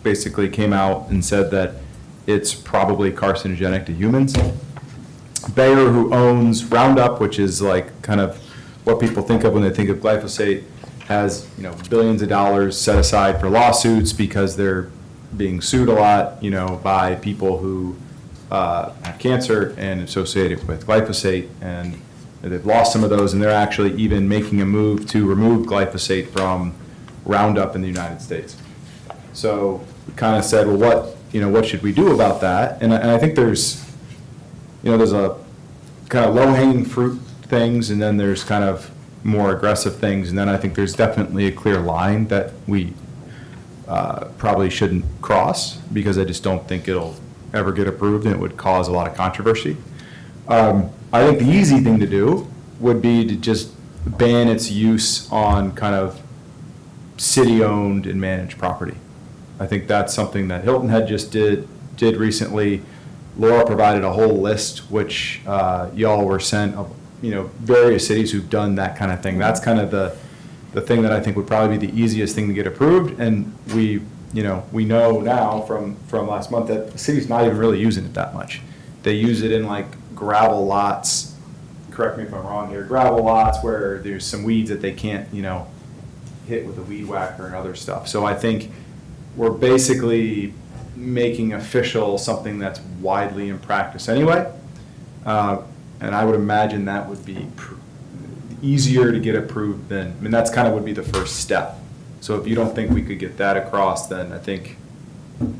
basically came out and said that it's probably carcinogenic to humans. Bayer, who owns Roundup, which is like kind of what people think of when they think of glyphosate, has, you know, billions of dollars set aside for lawsuits because they're being sued a lot, you know, by people who have cancer and associated with glyphosate, and they've lost some of those, and they're actually even making a move to remove glyphosate from Roundup in the United States. So we kind of said, well, what should we do about that? And I think there's a kind of low-hanging fruit things, and then there's kind of more aggressive things, and then I think there's definitely a clear line that we probably shouldn't cross, because I just don't think it'll ever get approved, and it would cause a lot of controversy. I think the easy thing to do would be to just ban its use on kind of city-owned and managed property. I think that's something that Hilton Head just did recently. Laura provided a whole list, which y'all were sent of, various cities who've done that kind of thing. That's kind of the thing that I think would probably be the easiest thing to get approved. And we know now from last month that the city's not even really using it that much. They use it in like gravel lots, correct me if I'm wrong here, gravel lots where there's some weeds that they can't, hit with a weed whacker and other stuff. So I think we're basically making official something that's widely in practice anyway. And I would imagine that would be easier to get approved than, that's kind of would be the first step. So if you don't think we could get that across, then I think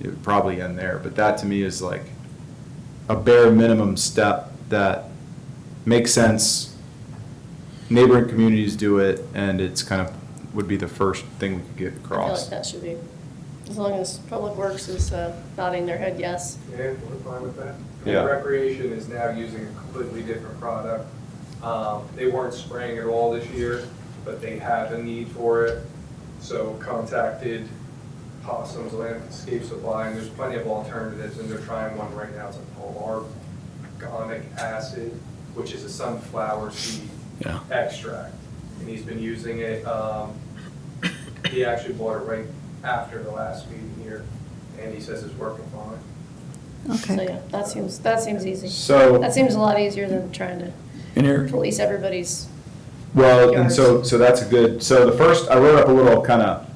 it would probably end there. But that to me is like a bare minimum step that makes sense. Neighboring communities do it, and it's kind of would be the first thing we could get I feel across. like that should be, as long as Public Works is nodding their head yes. Yeah, we're fine with that. Yeah. Recreation is now using a completely different product. They weren't spraying at all this year, but they have a need for it. So contacted Possums Landscape Supply, and there's plenty of alternatives, and they're trying one right now. It's called arganic acid, which is a sunflower seed extract. And he's been using it. He actually bought it right after the last meeting here, and he says it's working fine. So yeah, that seems easy. So- That seems a lot easier than trying to police everybody's. Well, and yards. so that's a good, so the first, I wrote up a little kind of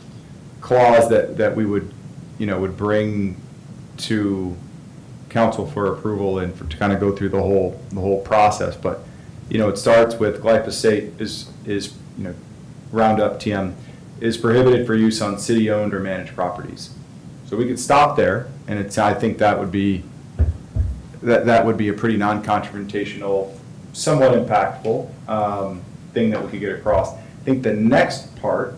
clause that we would, would bring to council for approval and to kind of go through the whole process. But, it starts with glyphosate is Roundup TM is prohibited for use on city-owned or managed properties. So we could stop there, and I think that would be a pretty non-confrontational, somewhat impactful thing that we could get across. I think the next part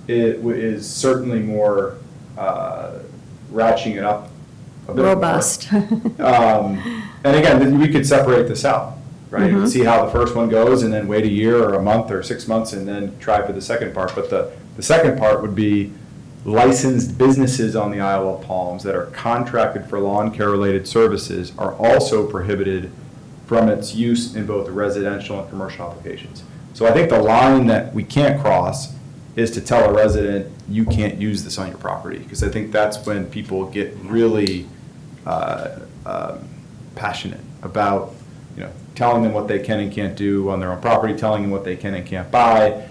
is certainly more ratcheting it up a bit more. Robust. And again, we could separate this out, right? Mhm. See how the first one goes, and then wait a year or a month or 6 months, and then try for the second part. But the second part would be licensed businesses on the Isle of Palms that are contracted for lawn care-related services are also prohibited from its use in both residential and commercial applications. So I think the line that we can't cross is to tell a resident, you can't use this on your property, because I think that's when people get really passionate about, telling them what they can and can't do on their own property, telling them what they can and can't buy.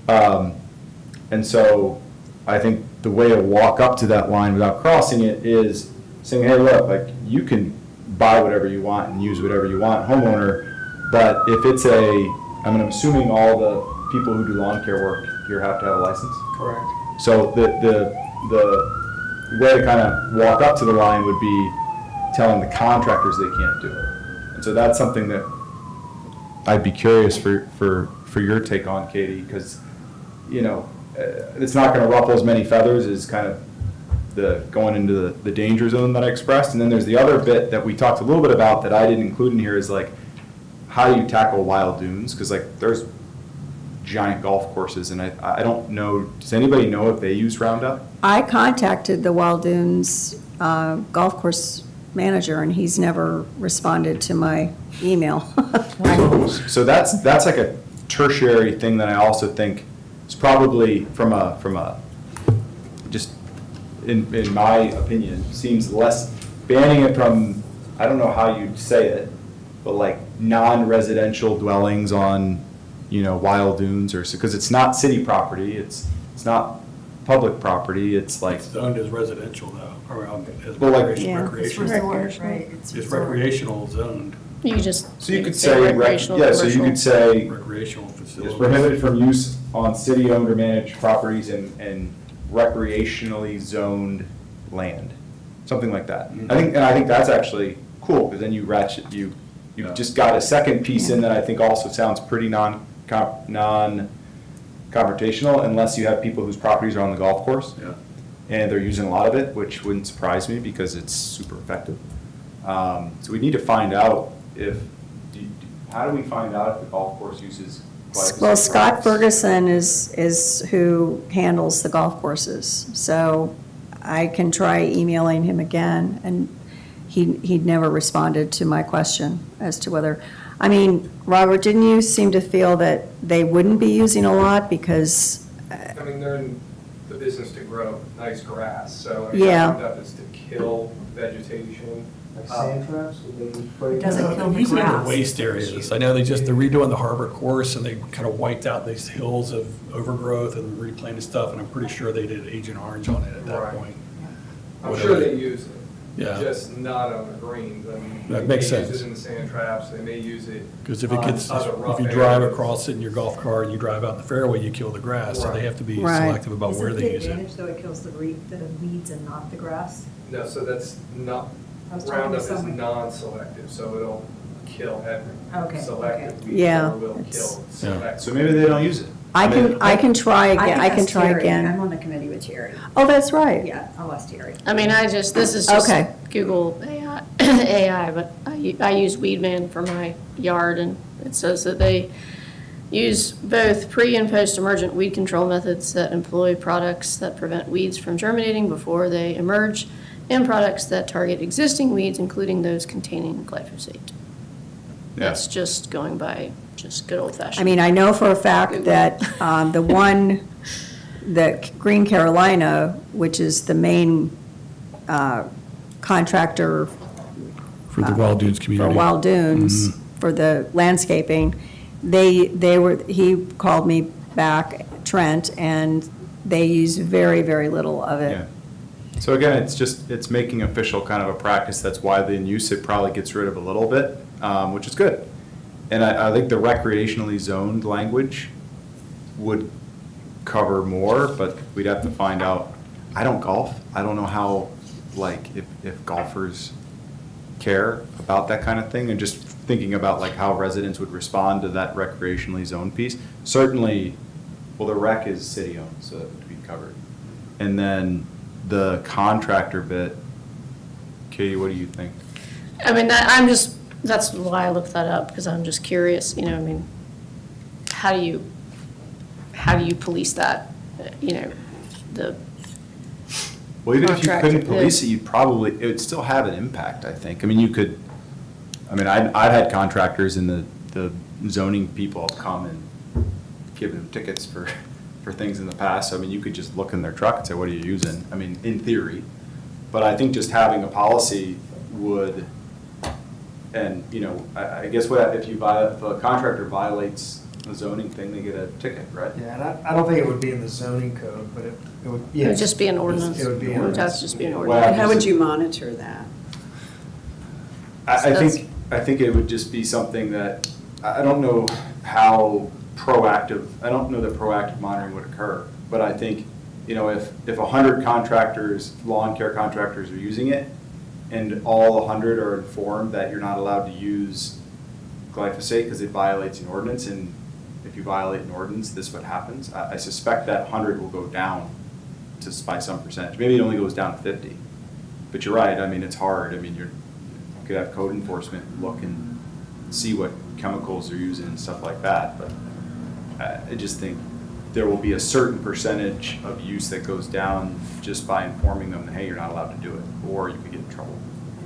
And so I think the way to walk up to that line without crossing it is saying, hey, look, like, you can buy whatever you want and use whatever you want, homeowner, but if it's I'm assuming all the people who do lawn care work here have to have a license? Correct. So the way to kind of walk up to the line would be telling the contractors they can't do it. And so that's something that I'd be curious for your take on, Katie, because, it's not going to ruffle as many feathers as kind of the going into the danger zone that I expressed. And then there's the other bit that we talked a little bit about that I didn't include in here is like, how do you tackle wild dunes? Because like there's giant golf courses, and I don't know, does anybody know if they use Roundup? I contacted the Wild Dunes golf course manager, and he's never responded to my email. So that's like a tertiary thing that I also think is probably from a, just in my opinion, seems less, banning it from, I don't know how you'd say it, but like non-residential dwellings on, wild dunes or, because it's not city property, it's not public property, it's like. It's zoned as residential though, or as Well, like- Yeah. It's recreational. resort, right? It's resort. recreational zoned, You just. So you could say, recreational, yeah, so you commercial. could say, recreational it's facilities. prohibited from use on city-owned or managed properties and recreationally zoned land, something like that. I think that's actually cool, because then you ratchet, you've just got a second piece in that I think also sounds pretty non-confrontational, unless you have people whose properties are on the golf course. Yeah. And they're using a lot of it, which wouldn't surprise me because it's super effective. So we need to find out how do we find out if the golf course uses glyphosate? Well, Scott products? Ferguson is who handles the golf courses, so I can try emailing him again, and he'd never responded to my question as to whether, I mean, Robert, didn't you seem to feel that they wouldn't be using a lot because, I mean, they're in the business to grow nice grass, so I Yeah. think that is to kill vegetation. Like sand traps, would they break? Doesn't kill the Usually the grass. waste areas. I know they're redoing the harbor course and they kind of wiped out these hills of overgrowth and replanted stuff, and I'm pretty sure they did Agent Orange on it at that Right. point. I'm sure they use it, Yeah. just not on the greens. I mean, That they makes may sense. use it in the sand traps, they may use it. Because if it on gets, other rough if you drive areas. across it in your golf cart and you drive out in the fairway, you kill the grass, so they Right. have to be Right. selective about where they use Is it the it. advantage, though, it kills the weeds and not the grass? No, so that's not, I was talking to Roundup is someone- non-selective, so it'll kill every Okay, selective okay. weed, Yeah, or will it's- kill selective. So maybe they don't use it. I mean, can try again, I think can that's try Terry. I'm again. on the committee with Terry. Oh, that's right. Yeah, I'll ask Terry. I mean, this is just Okay. Google AI, but I use Weedman for my yard, and it says that they use both pre- and post-emergent weed control methods that employ products that prevent weeds from germinating before they emerge, and products that target existing weeds, including those containing glyphosate. That's just going by just good old-fashioned. I mean, I know for a fact that the Green Carolina, which is the main contractor For the Wild Dunes for community. Wild Dunes, for the landscaping, he called me back, Trent, and they use very, very little of it. Yeah. So again, it's making official kind of a practice that's widely in use. It probably gets rid of a little bit, which is good. And I think the recreationally zoned language would cover more, but we'd have to find out. I don't golf. I don't know how, like, if golfers care about that kind of thing, and just thinking about like how residents would respond to that recreationally zoned piece. Certainly, well, the rec is city-owned, so that would be covered. And then the contractor bit, Katie, what do you think? I mean, that's why I looked that up, because I'm just curious, I mean, how do you police that? The, Well, even if you Contractor, couldn't police yeah. it, it would still have an impact, I think. I mean, I've had contractors and the zoning people come and give them tickets for things in the past. So, I mean, you could just look in their truck and say, what are you using? I mean, in theory. But I think just having a policy would, and, I guess if if a contractor violates the zoning thing, they get a ticket, right? Yeah, and I don't think it would be in the zoning code, but it would, yes. it would just be an ordinance. It would be. It would have to just be an Well, ordinance. And how would you monitor that? I think it would just be something that, I don't know how proactive, I don't know that proactive monitoring would occur, but I think, if 100 contractors, lawn care contractors are using it, and all 100 are informed that you're not allowed to use glyphosate because it violates an ordinance, and if you violate an ordinance, this is what happens, I suspect that 100 will go down by some percentage. Maybe it only goes down to 50. But you're right, I mean, it's hard. I mean, you could have code enforcement look and see what chemicals they're using and stuff like that, but I just think there will be a certain percentage of use that goes down just by informing them, hey, you're not allowed to do it, or you could get in trouble.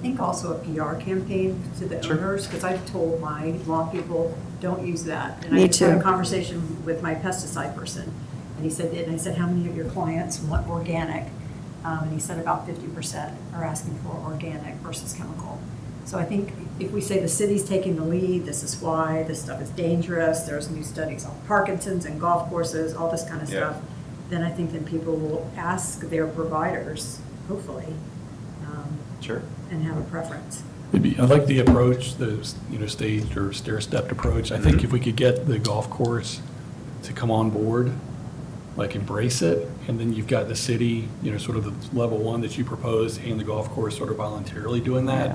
think also a PR campaign to the owners, because I've told my lawn people, don't use that. And Me I just had too. a conversation with my pesticide person, and he said, and I said, how many of your clients want organic? And he said about 50% are asking for organic versus chemical. So I think if we say the city's taking the lead, this is why, this stuff is dangerous, there's new studies on Parkinson's and golf courses, all this kind of Yeah. stuff, then I think then people will ask their providers, hopefully, Sure. and have a preference. Maybe, I like the approach, the, staged or stair-stepped approach. I think Mhm. if we could get the golf course to come on board, like embrace it, and then you've got the city, sort of the level one that you proposed, and the golf course sort of voluntarily doing that,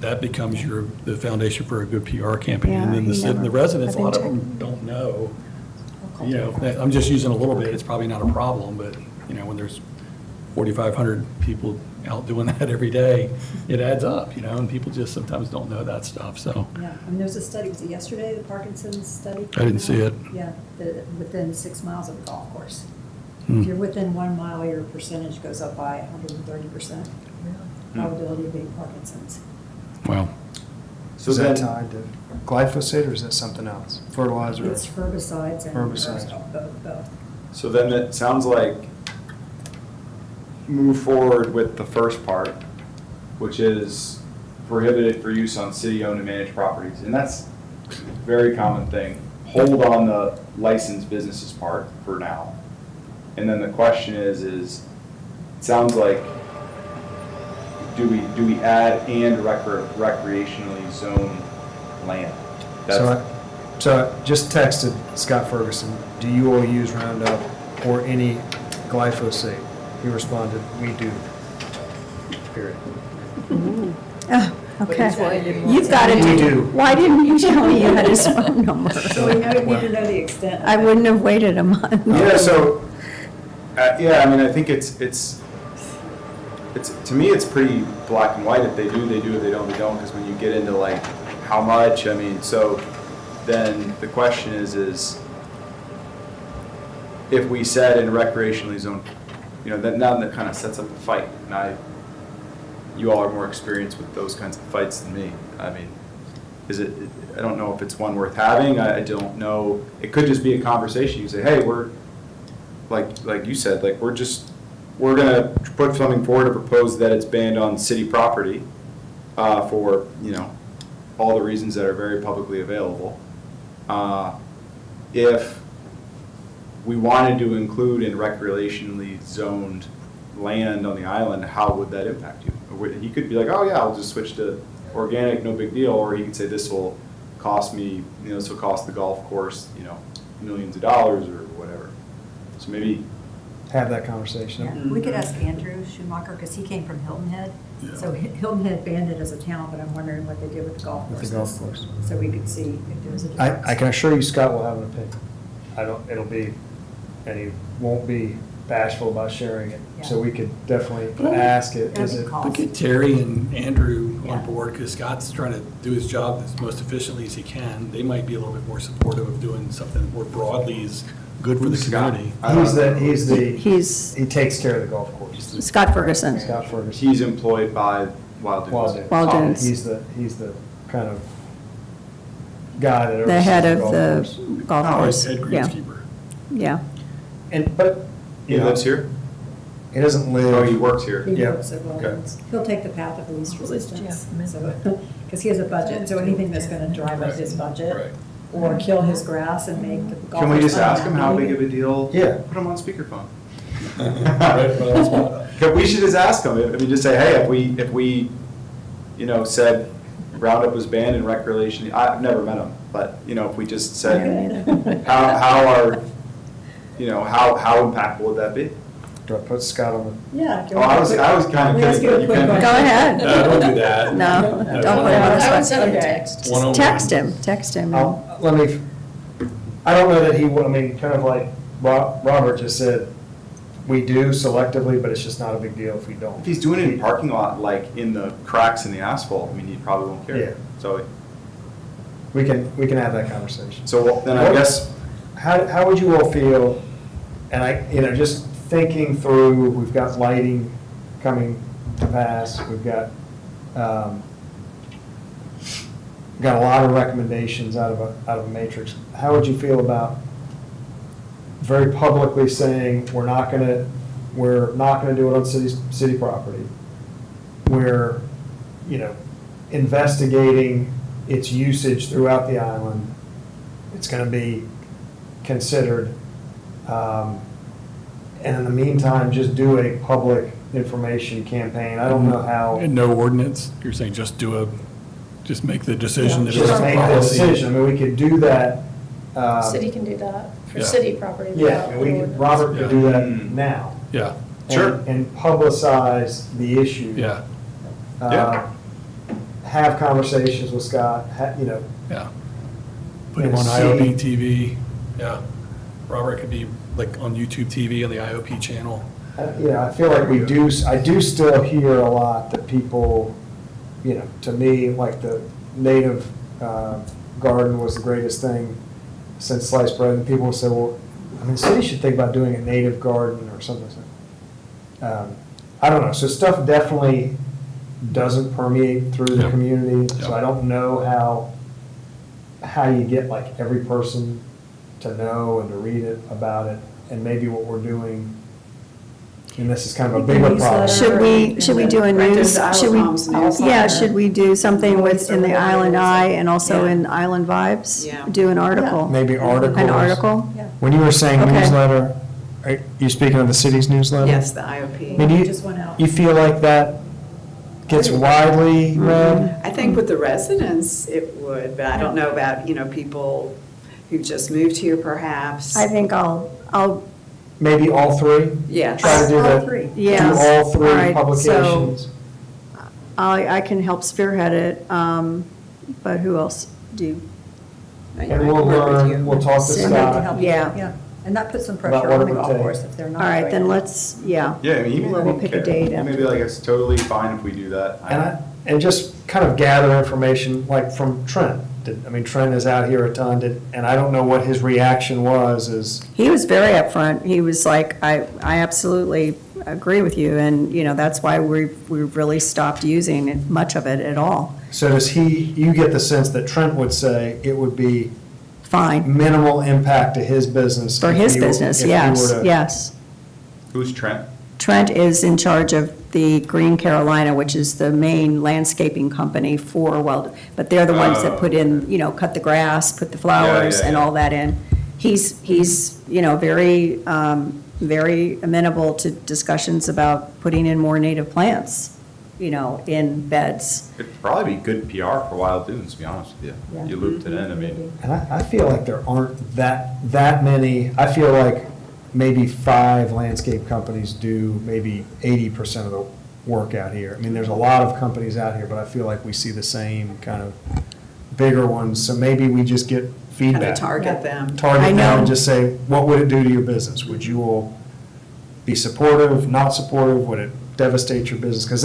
that becomes the foundation for a good PR campaign. And then the residents, a lot of them don't know, I'm just using a little bit, it's probably not a problem, but, when there's 4,500 people out doing that every day, it adds up, and people just sometimes don't know that stuff, so. Yeah, I mean, there's a study, was it yesterday, the Parkinson's study? I didn't see it. Yeah, within 6 miles of a golf course. Hmm. If you're within 1 mile, your percentage goes up by 130%. Probability of being Parkinson's. Well, So Is that then, tied to glyphosate or is that something else? Fertilizer? It's herbicides and Herbicides. both. so then it sounds like move forward with the first part, which is prohibited for use on city-owned and managed properties. And that's a very common thing. Hold on the licensed businesses part for now. And then the question is, it sounds like, do we add and recreationally zoned land? So I just texted Scott Ferguson, do you all use Roundup or any glyphosate? He responded, we do. Period. Oh, that's why I okay. didn't want You've got to We do, do. why didn't you tell me you had his phone number? So we know, need to know the extent. I wouldn't have waited a month. Yeah, so, yeah, I mean, I think it's, to me, it's pretty black and white. If they do, they do. If they don't, they don't. Because when you get into like, how much, I mean, so then the question is if we said in recreationally zoned, that now that kind of sets up a fight. And you all are more experienced with those kinds of fights than me. I mean, I don't know if it's one worth having. I don't know. It could just be a conversation. You say, hey, we're, like you said, like we're gonna put something forward to propose that it's banned on city property for, all the reasons that are very publicly available. If we wanted to include in recreationally zoned land on the island, how would that impact you? He could be like, oh yeah, I'll just switch to organic, no big deal, or he could say this will cost me, this will cost the golf course, millions of dollars or whatever. So maybe Have that conversation. Yeah, we could ask Andrew Schumacher, because he came from Hilton Head. Yeah. So Hilton Head banned it as a town, but I'm wondering what they did with the golf With courses. the golf course. So we could see if there was a I difference. can assure you Scott will have an opinion. And he won't be bashful about sharing it. So Yeah. we could definitely ask it, is it, Cost. but get Terry and Andrew Yeah. on board, because Scott's trying to do his job as most efficiently as he can. They might be a little bit more supportive of doing something more broadly is good for the Scott? community. he takes care of the golf course. Scott Ferguson. Scott Ferguson. He's employed by Wild Wild Dunes. Dunes. Wild Oh, Dunes. He's the kind of guy that oversees The head of golf the course. golf Oh, course. Ed Yeah, Greenskeeper. yeah. But, He lives here? He doesn't live. Oh, he works here. He Yeah. works at Wellens. He'll take the path of least resistance, Jeff so, because he has a budget, so anything that's gonna drive up his budget Right. or kill his grass and make the golf. Can we just course ask him how big of a unavailable. deal? Yeah. Put him on speakerphone. Right. We should just ask him. I mean, just say, hey, if we, said Roundup was banned in recreation, I've never met him, but, if we just said, how impactful would that be? Do I put Scott on Yeah. Oh, I was kind of Let's kidding. give a but you quick can- question. Go ahead. No, don't do that. No, No, don't put him on the I would spot. send him a Okay. text. One-on-one. Text him. I don't know that he will, kind of like Robert just said, we do selectively, but it's just not a big deal if we don't. If he's doing it in parking lot, like in the cracks in the asphalt, he probably won't care. Yeah. So, We can have that conversation. then I guess, How would you all feel, and just thinking through, we've got lighting coming to pass, we've got got a lot of recommendations out of a matrix. How would you feel about very publicly saying, we're not gonna do it on city property? We're, investigating its usage throughout the island. It's gonna be considered. And in the meantime, just do a public information campaign. I don't know how. And no ordinance? You're saying just make the decision that it's Just a make the policy? decision. I mean, we could do that. City can do that for Yeah. city property. Yeah, without and we could, ordinance. Robert could do that now. Yeah, And publicize the issue. yeah, Uh, Have conversations with Scott, yeah. Put him And on see- IOP TV, yeah. Robert could be like on YouTube TV on the IOP channel. I feel like I do still hear a lot that people, to me, like the native garden was the greatest thing since sliced bread, and people will say, well, the city should think about doing a native garden or something. I don't know, so stuff definitely doesn't permeate through the Yeah. community, so Yeah. I don't know how you get like every person to know and to read it about it, and maybe what we're doing, and this is kind of a Maybe bigger newsletter. problem. Should we do a Right, news, there's the Isle should of we, Palms newsletter. yeah, should we do something with, in the Island Eye and also Yeah. in Island Vibes? Yeah. Do an article? Maybe articles. An article? When you were saying Okay. newsletter, are you speaking of the city's newsletter? Yes, the IOP. I mean, It just went out. you feel like that gets widely read? I think with the residents, it would, but I don't know about, people who just moved here perhaps. I think I'll, Maybe all three? Yes. Try to do All that. three. Do Yes. all All three right, so- publications. I can help spearhead it, but who else do? I And we'll can work with you. learn, we'll talk to Cindy And they can Scott. help you. Yeah. And that puts some About pressure what on it the would golf take. course if they're not. All right, then now. let's, yeah. Yeah, I mean, even We'll if we pick a care. date Maybe after. like it's totally fine if we do that. And just kind of gather information, like from Trent. Trent is out here a ton, and I don't know what his reaction was, He was very upfront. He was like, I absolutely agree with you, and, that's why we've really stopped using much of it at all. so you get the sense that Trent would say it would be Fine, minimal impact to his business. for if his you- business, if you yes, were to- yes. Who's Trent? Trent is in charge of the Green Carolina, which is the main landscaping company for but they're the ones that put in, cut the grass, put the flowers yeah, and yeah. all that in. He's, very, very amenable to discussions about putting in more native plants, in beds. It'd probably be good PR for Wild Dunes, to be honest with you. You looped it in, I mean. And I feel like there aren't that many, I feel like maybe 5 landscape companies do maybe 80% of the work out here. There's a lot of companies out here, but I feel like we see the same kind of bigger ones, so maybe we just get Kind feedback. of target them. Target I them know. and just say, what would it do to your business? Would you all be supportive, not supportive? Would it devastate your business? Because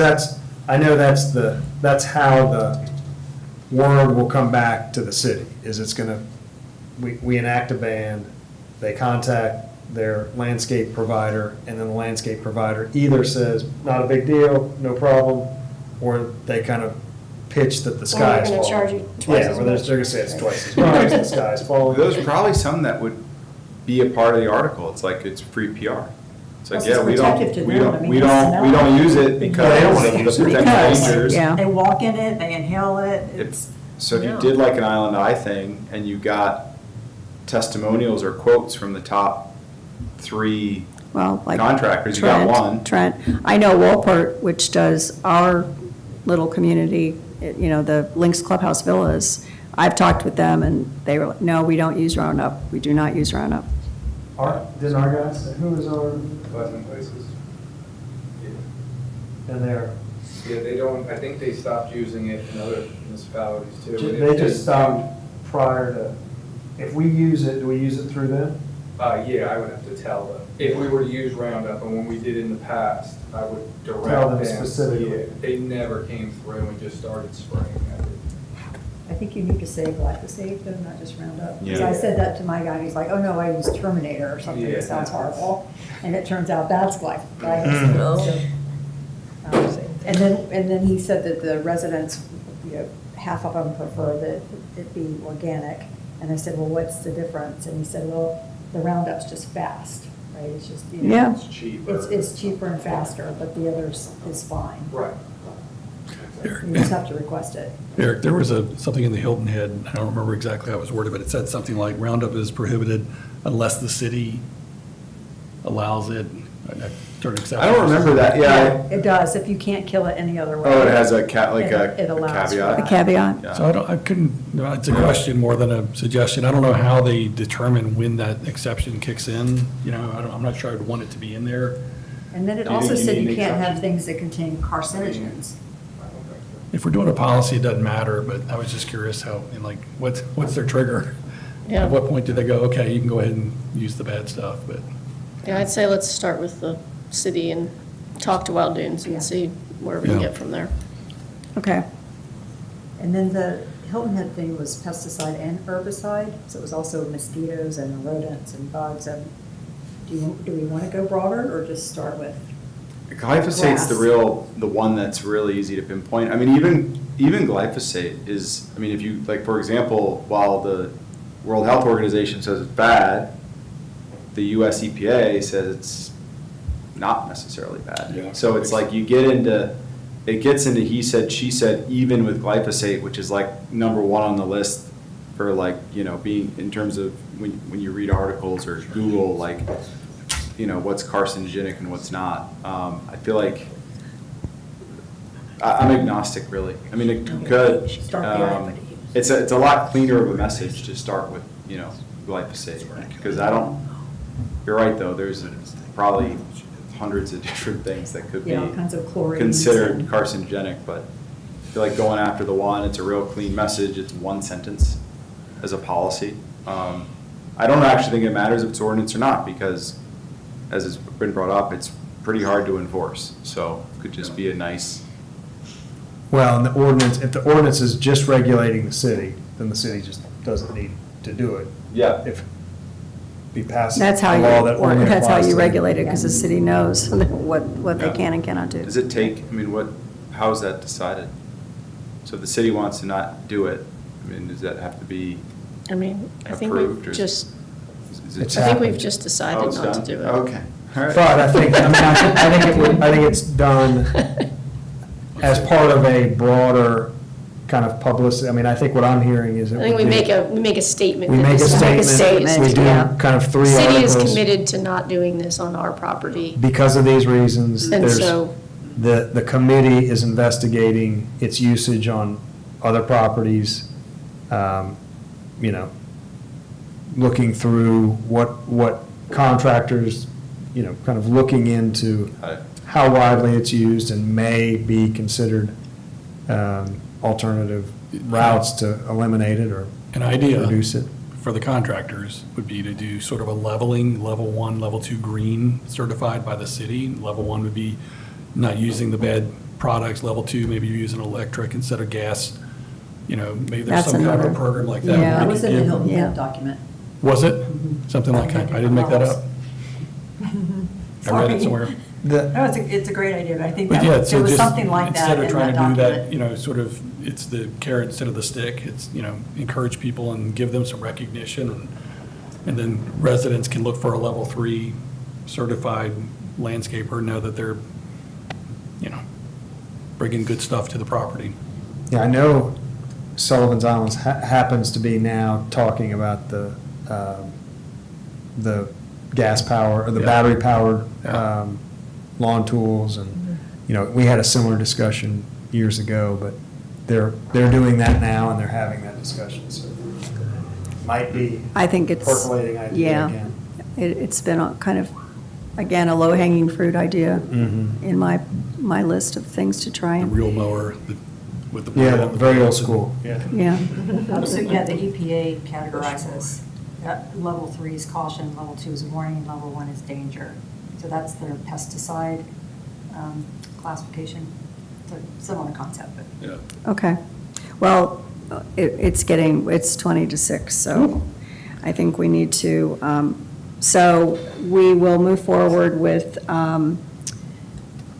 I know that's how the word will come back to the city, is it's gonna, we enact a ban, they contact their landscape provider, and then the landscape provider either says, not a big deal, no problem, or they kind of pitch that the sky is they're falling. gonna charge you twice Yeah, as or they're much. gonna say it's twice as much, the sky is falling. Those are probably some that would be a part of the article. It's like it's free PR. It's like, Plus yeah, it's we protective to don't, we them. I don't, mean, we that's don't, we the don't no. use it They don't because wanna of use the it potential because, dangers. yeah. They walk in it, they inhale it, it's. So if you Yeah. did like an Island Eye thing and you got testimonials or quotes from the top 3 Well, like. contractors, you got Trent- one. Trent. I know Wolpert, which does our little community, the Lynx Clubhouse Villas. I've talked with them, and they were like, no, we don't use Roundup. We do not use Roundup. Didn't our guys, who is our, Pleasant Places. and they're, Yeah, they don't, I think they stopped using it in other municipalities too. they just stopped prior to, if we use it, do we use it through them? Yeah, I would have to tell them. If we were to use Roundup, and when we did in the past, I would direct Tell them them. specifically. Yeah, they never came through and just started spraying everything. I think you need to say glyphosate, though, not just Roundup. Because Yeah. I said that to my guy, and he's like, oh, no, I use Terminator or something, Yeah. that sounds horrible. And it turns out that's glyphosate. Oh. So, And then he said that the residents, half of them prefer that it be organic. And I said, well, what's the difference? And he said, well, the Roundup's just fast, right? It's just, Yeah. It's cheaper. It's cheaper and faster, but the others is fine. Right. You just have to request it. Eric, there was something in the Hilton Head, I don't remember exactly how it was worded, but it said something like Roundup is prohibited unless the city allows it. I don't remember that, yeah. It does, if you can't kill it any other way. Oh, it has a It allows for caveat? A caveat. Yeah. So I couldn't, no, it's a question more than a suggestion. I don't know how they determine when that exception kicks in. I'm not sure I'd want it to be in there. And then it Do you also think you said need you an can't have exception? things that contain carcinogens. If we're doing a policy, it doesn't matter, but I was just curious how, what's their trigger? Yeah. At what point do they go, okay, you can go ahead and use the bad stuff, but. Yeah, I'd say let's start with the city and talk to Wild Dunes Yeah. and see where we can Yeah. get from there. Okay. And then the Hilton Head thing was pesticide and herbicide, so it was also mosquitoes and rodents and bugs. And do we want to go broader or just start with? Glyphosate's Grass. the one that's really easy to pinpoint. I mean, even glyphosate is, I mean, if you, like, for example, while the World Health Organization says it's bad, the US EPA says it's not necessarily bad. Yeah. So it's like it gets into he said, she said, even with glyphosate, which is like number one on the list for being, in terms of when you read articles or Google, like, what's carcinogenic and what's not. I feel like I'm agnostic, really. I mean, it could. Start there. It's a lot cleaner of a message to start with, glyphosate, because you're right, though, there's probably hundreds of different things that could be All kinds of chlorines. considered and- carcinogenic, but I feel like going after the one, it's a real clean message, it's one sentence as a policy. I don't actually think it matters if it's ordinance or not, because as has been brought up, it's pretty hard to enforce, so it could just be a nice. Well, and if the ordinance is just regulating the city, then the city just doesn't need to do it. Yeah. If be passed That's how a law that only that's how applies you to- regulate it, because the city knows what they Yeah. can and cannot do. Does it take, how is that decided? So if the city wants to not do it, does that have to be, I mean, I think Approved or- we've just, is It's it? I think we've happened. just Oh, decided it's not to done? do it. Okay, all right. But I think it's done as part of a broader kind of publicity. I mean, I think what I'm hearing is. I think we make a statement. We that make a this is- Make a statement, we statement, do yeah. kind of 3 City is articles. committed to not doing this on our property. Because of these reasons, And there's, so- the committee is investigating its usage on other properties, looking through what contractors, kind of looking into Got it. how widely it's used and may be considered alternative routes to eliminate it or An idea reduce it. for the contractors would be to do sort of a leveling, level 1, level 2 green certified by the city. Level 1 would be not using the bad products. Level 2, maybe you're using electric instead of gas. Maybe there's That's some kind of a another- program like that. Yeah. That we was could in the give- Hilton Yeah. Head document. Was it? Something like that? I didn't make that up. I read it somewhere. The- No, it's a great idea, but I think But that yeah, there so was just, something like that instead of in trying that to do document. that, sort of, it's the carrot instead of the stick. It's, encourage people and give them some recognition. And then residents can look for a level 3 certified landscaper, know that they're, bringing good stuff to the property. Yeah, I know Sullivan's Islands happens to be now talking about the gas power, or the Yeah. battery powered Yeah. lawn tools, and, we had a similar discussion years ago, but they're doing that now, and they're having that discussion, so might be I think it's, percolating idea yeah, again. it's been a kind of, again, a low-hanging fruit idea Mhm. in my list of things to try The and, real mower with the. Yeah, very old school, yeah. yeah. So, yeah, the EPA categorizes, level 3 is caution, level 2 is warning, and level 1 is danger. So that's their pesticide classification. So similar concept, but. Yeah. Okay. Well, it's 20 to 6, so I think we need to, so we will move forward with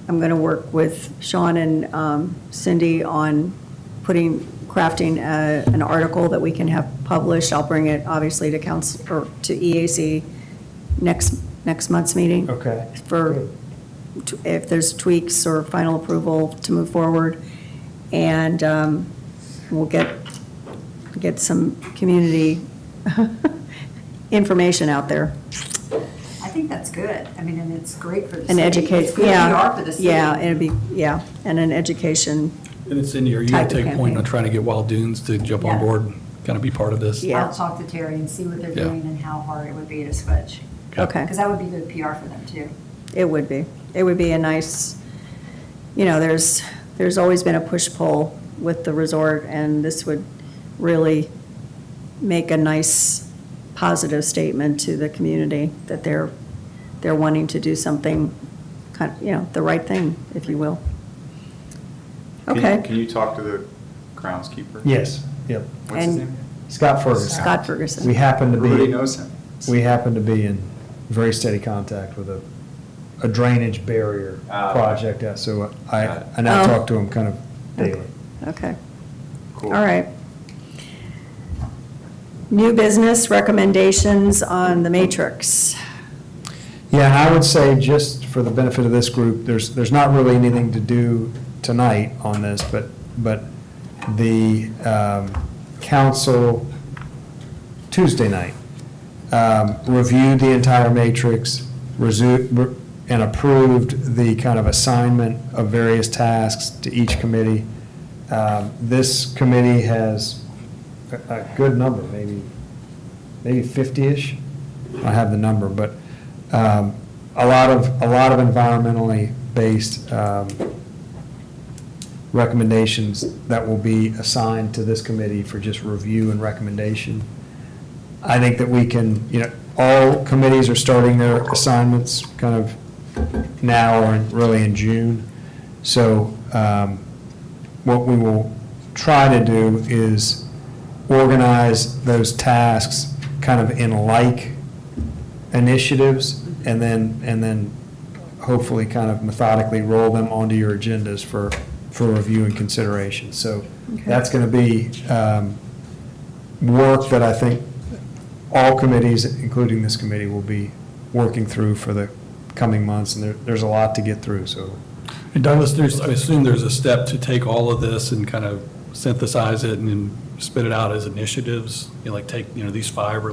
I'm going to work with Sean and Cindy on crafting an article that we can have published. I'll bring it, obviously, to council, or to EAC next month's meeting. Okay. For, if there's tweaks or final approval to move forward. And we'll get some community information out there. I think that's good. I mean, and it's great for the And city. educate, It's good yeah. PR for the city. Yeah, it'd be, yeah, and an education. And Cindy, are you going Type to of take point on campaign. trying to get Wild Dunes to jump on Yeah. board, kind of be part of this? Yeah. I'll talk to Terry and see what they're Yeah. doing and how hard it would be to switch. Okay. Because that would be good PR for them, too. It would be. It would be a nice, there's always been a push-pull with the resort, and this would really make a nice, positive statement to the community that they're wanting to do something, the right thing, if you will. Okay. Can you talk to the groundskeeper? Yes, yep. What's his And- name? Scott Ferguson. Scott Ferguson. We happen to Everybody be, knows him. we happen to be in very steady contact with a drainage barrier Ah, project, so Got it. I now Oh. talk to him kind of daily. Okay. Cool. All right. New business recommendations on the matrix. Yeah, and I would say, just for the benefit of this group, there's not really anything to do tonight on this, but the council Tuesday night reviewed the entire matrix and approved the kind of assignment of various tasks to each committee. This committee has a good number, maybe 50-ish. I don't have the number, but a lot of environmentally based recommendations that will be assigned to this committee for just review and recommendation. I think that we can, all committees are starting their assignments kind of now or really in June. So what we will try to do is organize those tasks kind of in like initiatives, and then hopefully kind of methodically roll them onto your agendas for review and consideration. So that's going to be work that I think all committees, including this committee, will be working through for the coming months, and there's a lot to get through, so. And Douglas, I assume there's a step to take all of this and kind of synthesize it and then spit it out as initiatives, take, these 5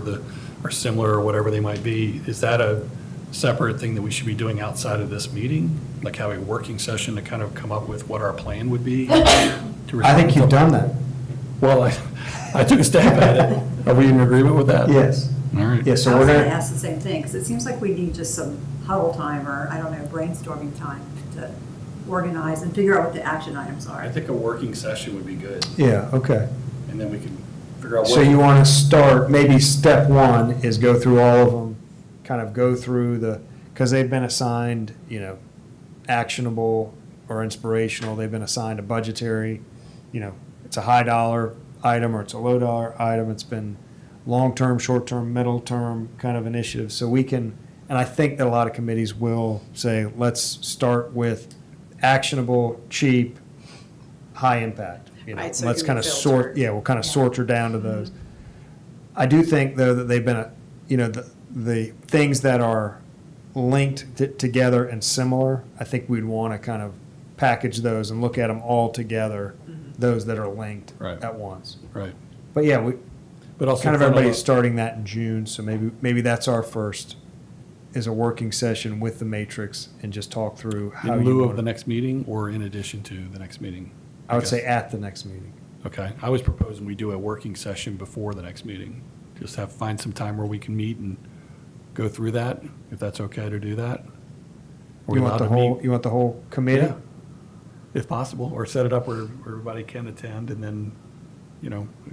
are similar or whatever they might be. Is that a separate thing that we should be doing outside of this meeting? Like have a working session to kind of come up with what our plan would be? I think you've done that. Well, I took a stab at it. Are we in agreement with that? Yes. All right. Yes, I so was we're going to going ask the same thing, because it seems like we need just some huddle time, or, I don't know, brainstorming time to organize and figure out what the action items are. I think a working session would be good, yeah, okay. and then we can figure out what. So you want to start, maybe step 1 is go through all of them, kind of go through because they've been assigned, actionable or inspirational, they've been assigned a budgetary, it's a high dollar item or it's a low dollar item, it's been long-term, short-term, middle-term kind of initiatives. So we can, and I think that a lot of committees will say, let's start with actionable, cheap, high impact. Right, so it Let's can be kind of sort, filtered. yeah, we'll kind of sort her down to those. I do think, though, that they've been, the things that are linked together and similar, I think we'd want to kind of package those and look at them all together, those that are linked Right. at once. Right. But yeah, But also kind of front everybody's a- starting that in June, so maybe that's our first, is a working session with the matrix and just talk through how In you lieu of want the to. next meeting or in addition to the next meeting? I would guess. say at the next meeting. Okay, I was proposing we do a working session before the next meeting. Just find some time where we can meet and go through that, if that's okay to do that. Are we You allowed want the to whole, meet? you want the whole committee? Yeah, if possible, or set it up where everybody can attend and then,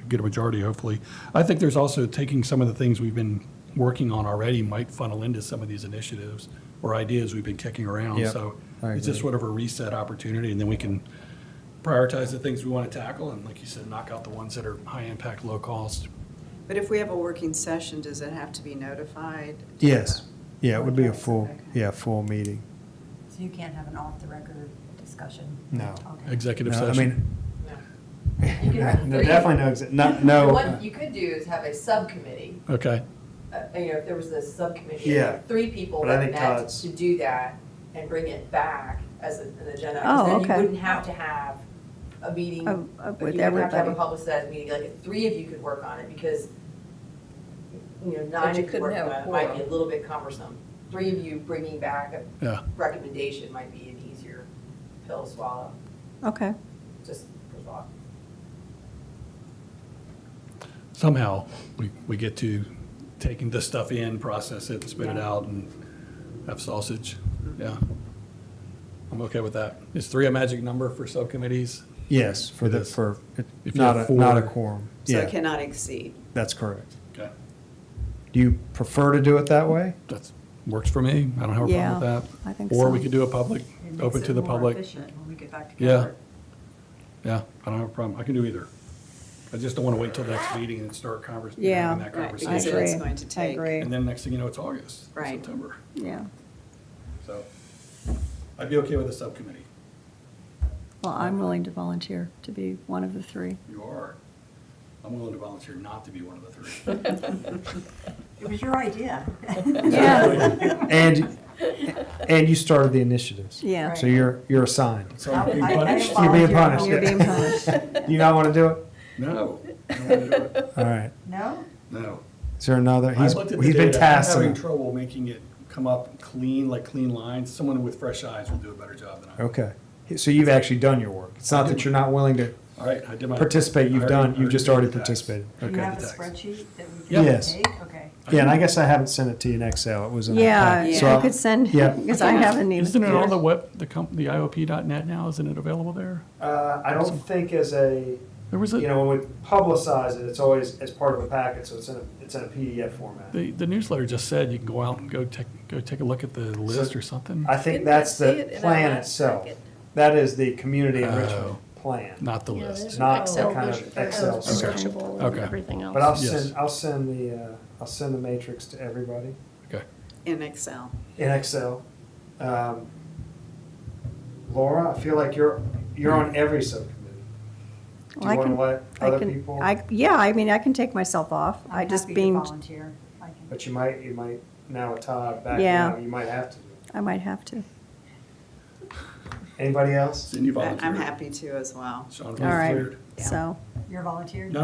get a majority hopefully. I think there's also taking some of the things we've been working on already might funnel into some of these initiatives or ideas we've been kicking around. Yep, So I it's just agree. sort of a reset opportunity, and then we can prioritize the things we want to tackle and, like you said, knock out the ones that are high impact, low cost. But if we have a working session, does it have to be notified? Yes. Yeah, it would be a Okay. full, full meeting. So So you can't have an off-the-record discussion? No. Okay. Executive No, I session? mean, You can have no, three. definitely no, What you could do is have a subcommittee, Okay, if there was a subcommittee. Yeah. of 3 people But I that think met Todd's- to do that and bring it back as an agenda. Oh, Because then okay. you wouldn't have to have a meeting. With You wouldn't have to have everybody. a publicized meeting, like if 3 of you could work on it, because, 9 But you of you working couldn't have on a it might be a quorum. little bit cumbersome. 3 of you bringing back a yeah. recommendation might be an easier pill to swallow, Okay. just for thought. Somehow, we get to taking this stuff in, process it, spit it Yeah. out, and have sausage. Yeah. I'm okay with that. Is 3 a magic number for subcommittees? yes, for It the, is. for, If you not have a, not a 4. quorum. So it Yeah, cannot exceed. that's correct. Okay. Do you prefer to do it that way? That's, works for me. I don't have a Yeah, problem with that. I think Or we so. could do a public, It makes open it to the more public. efficient when we get back Yeah. together. Yeah, I don't have a problem. I can do either. I just don't want to wait till the next meeting and start Yeah. having that Right, I because conversation. agree. it's going to I take- agree. And then next thing you know, it's August, Right. September. Yeah. So I'd be okay with a subcommittee. Well, I'm willing to volunteer to be one of the 3. You are. I'm willing to volunteer not to be one of the 3. It was your idea. Yeah. And you started the initiatives. Yeah. So you're assigned. So I'm being I- I punished? am You're being volunteering. punished. You're being punished. Do you not want to do it? No. I don't wanna do it. All right. No? No. Is there another? I looked at the He's been data. tasked. I'm having enough. trouble making it come up clean, like clean lines. Someone with fresh eyes will do a better job than I will. Okay. So you've actually done your work. It's not that you're not willing to All right, I did my. participate. You've I done, already you've just did already the tax. participated. Do you Okay. have a the tax. spreadsheet that we Yeah. can Yes. take? Okay. Yeah, and I guess I haven't sent it to you in Excel. It was in. a Yeah, packet. So I I'll- could send, Yeah. because I haven't even. Isn't it on the web, the IOP.net now? Isn't it available there? I don't think as a, There was a, when we publicize it, it's always as part of a packet, so it's in a PDF format. the newsletter just said you can go out and go take a look at the list or something. I think Didn't that's I see the it in our plan last itself. packet? That is the community enrichment Oh. plan. Not the Yeah, list. there's Not an Excel the kind of version- Excel of stuff. searchable and Okay. everything else. But I'll Yes. I'll send the matrix to everybody Okay. In Excel. in Excel. Laura, I feel like you're on every subcommittee. Do Well, I you want to can- let I other can- people? Yeah, I mean, I can take myself off. I I'm just happy to being, volunteer. I can. But you might, now with Todd back Yeah. now, you might have to. I might have to. Anybody else? Cindy volunteered. I'm happy to as well. Sean All right, volunteered. so, You're volunteered? No.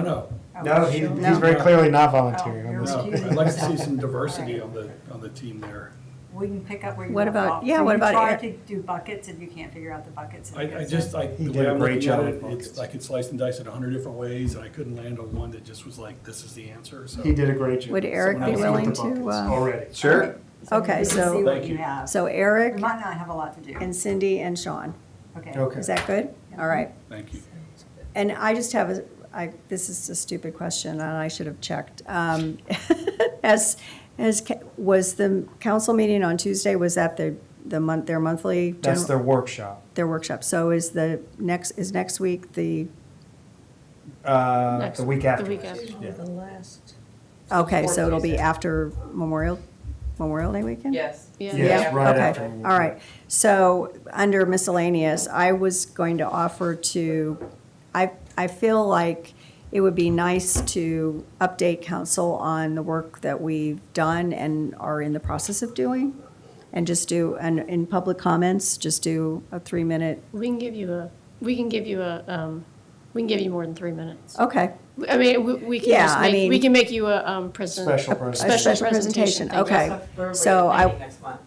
Oh, No, sure. he's very clearly not volunteering Oh, on you're this. No, recusing I'd like to see yourself. some diversity All right. on the team there. We can pick up where you What left about- off. yeah, So what you about try Eric? to do buckets and you can't figure out the buckets. and I it goes just, in. He the did way a I'm great looking job at with it, buckets. it's, I could slice and dice it 100 different ways, and I couldn't land on one that just was like, this is the answer, so. He did a great job. would Eric Someone be else willing with to, the buckets. Already. Sure. So Okay, we can so- See what Thank you you. have. so We Eric might not have a lot to do. and Cindy and Sean. Okay. Okay. Is that good? All right. Thank you. And I just have this is a stupid question, and I should have checked. Was the council meeting on Tuesday, was that their monthly? That's their workshop. Their workshop. So is next week the, Next- The week after. The week after. Yeah. The last. okay, so it'll be Tuesday. after Memorial Day weekend? Yes. Yeah. Yes, right okay. after. All right. So under miscellaneous, I was going to offer to, I feel like it would be nice to update council on the work that we've done and are in the process of doing. And just do, and in public comments, just do a 3-minute, We can give you more than 3 minutes. okay. I mean, we can Yeah, just I make, we mean- can make you a present. Special A presentation. special presentation, thank you. okay. We're So I- planning next month.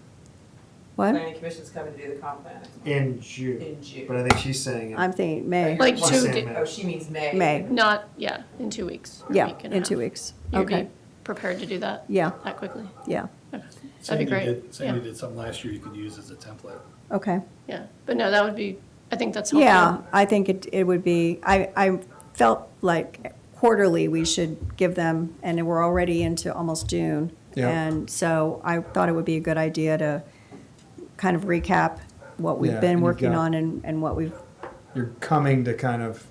What? Planning commission's coming to do the comp plan next month. In June. In June. But I think she's saying. I'm thinking May. Like She's two, saying di- May. Oh, she means May. May. not, yeah, in 2 weeks. a Yeah, week and a in 2 half. weeks. You'd be Okay, prepared to do that? Yeah. That quickly? yeah, Okay. That'd Sandy be great. Sandy Yeah. did something last year you could use as a template. okay. Yeah, but no, that would be, I think that's helpful. Yeah, I think it would be, I felt like quarterly we should give them, and we're already into almost June. Yeah. And so I thought it would be a good idea to kind of recap what we've Yeah, been and you've working got- on and what we've, You're coming to kind of,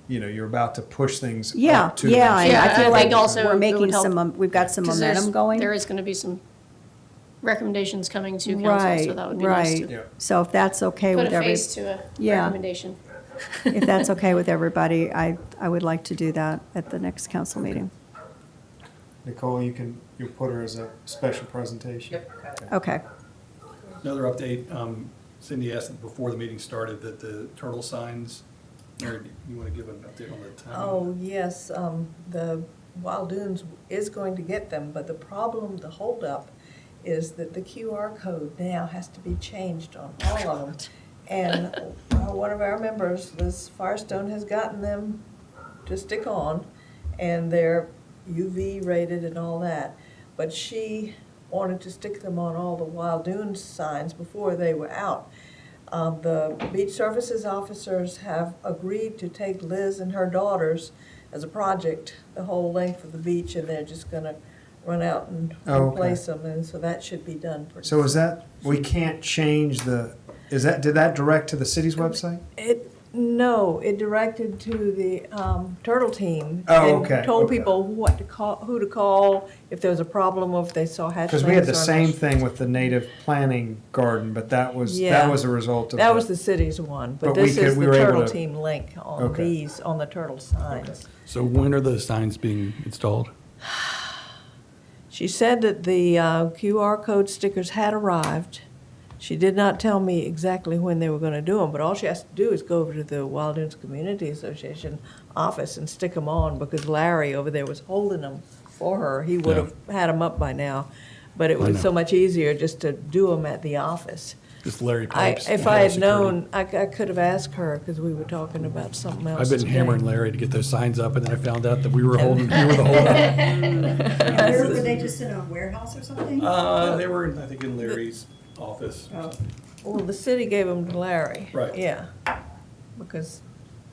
you're about to push things yeah, up to. yeah. them. and Yeah, I I feel think like also we're it making would help some, we've got some 'Cause momentum going. There is going to be some recommendations coming to council, so that would be nice Right, to right. So if that's okay put with a every, face to a Yeah. recommendation. if that's okay with everybody, I would like to do that at the next council meeting. Nicole, you'll put her as a special presentation. Yep, got it. Okay. Another update, Cindy asked before the meeting started that the turtle signs, Mary, you want to give an update on the timing? Oh, yes, the Wild Dunes is going to get them, but the problem, the holdup, is that the QR code now has to be changed on all of them. And one of our members, Liz Firestone, has gotten them to stick on, and they're UV rated and all that. But she wanted to stick them on all the Wild Dunes signs before they were out. The beach services officers have agreed to take Liz and her daughters as a project, the whole length of the beach, and they're just gonna run out and Oh, okay. replace them, and so that should be done pretty So is soon. that, we can't change did that direct to the city's website? No, it directed to the Turtle Team. Oh, okay, And told okay. people what to call, who to call if there was a problem or if they saw hatchlings. Because we had the or same not. thing with the native planning garden, but that was Yeah. a result of. That was the city's one, but But we this is we the were able Turtle to- Team link on Okay. these, on the turtle signs. So when are the signs being installed? She said that the QR code stickers had arrived. She did not tell me exactly when they were going to do them, but all she has to do is go over to the Wild Dunes Community Association office and stick them on, because Larry over there was holding them for her. He would have had them up by now, but it I was know. so much easier just to do them at the office. Just Larry I, Pipes. if Head I of had Security. known, I could have asked her, because we were talking about something else I've been today. hammering Larry to get those signs up, and then I found out that we were the holdup. And where were they, just in a warehouse or something? They were, I think, in Larry's office. Oh. Well, the city gave them to Larry. Right. Yeah, because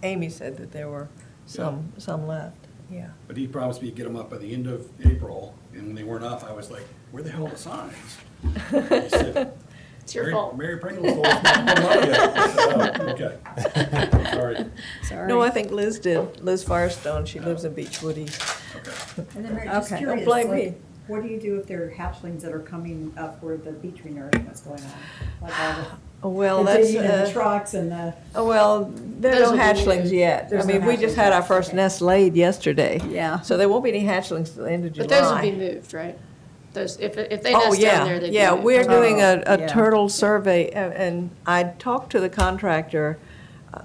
Amy said that there were some left, yeah. But he promised me he'd get them up by the end of April, and when they weren't up, I was like, where the hell are the signs? He said, It's your Mary- fault. Mary Pringles told us not to put them up yet. I said, "Oh, okay. Sorry. Sorry. No, I think Liz did, Liz Firestone, she lives in Beechwood East. And then Mary, just Okay. curious, Don't blame like, me. what do you do if there are hatchlings that are coming up where the beach renourigement's going on? Like all Well, the, that's, you know, the trucks and the. well, there are Those no will be hatchlings moved. yet. I There's no mean, we just had our hatchlings, first okay. nest laid yesterday. Yeah. So there won't be any hatchlings till the end of July. But those would be moved, right? Those, if they Oh, nest yeah, down there, they'd be yeah, moved. we're doing a yeah. turtle survey, and I talked to the contractor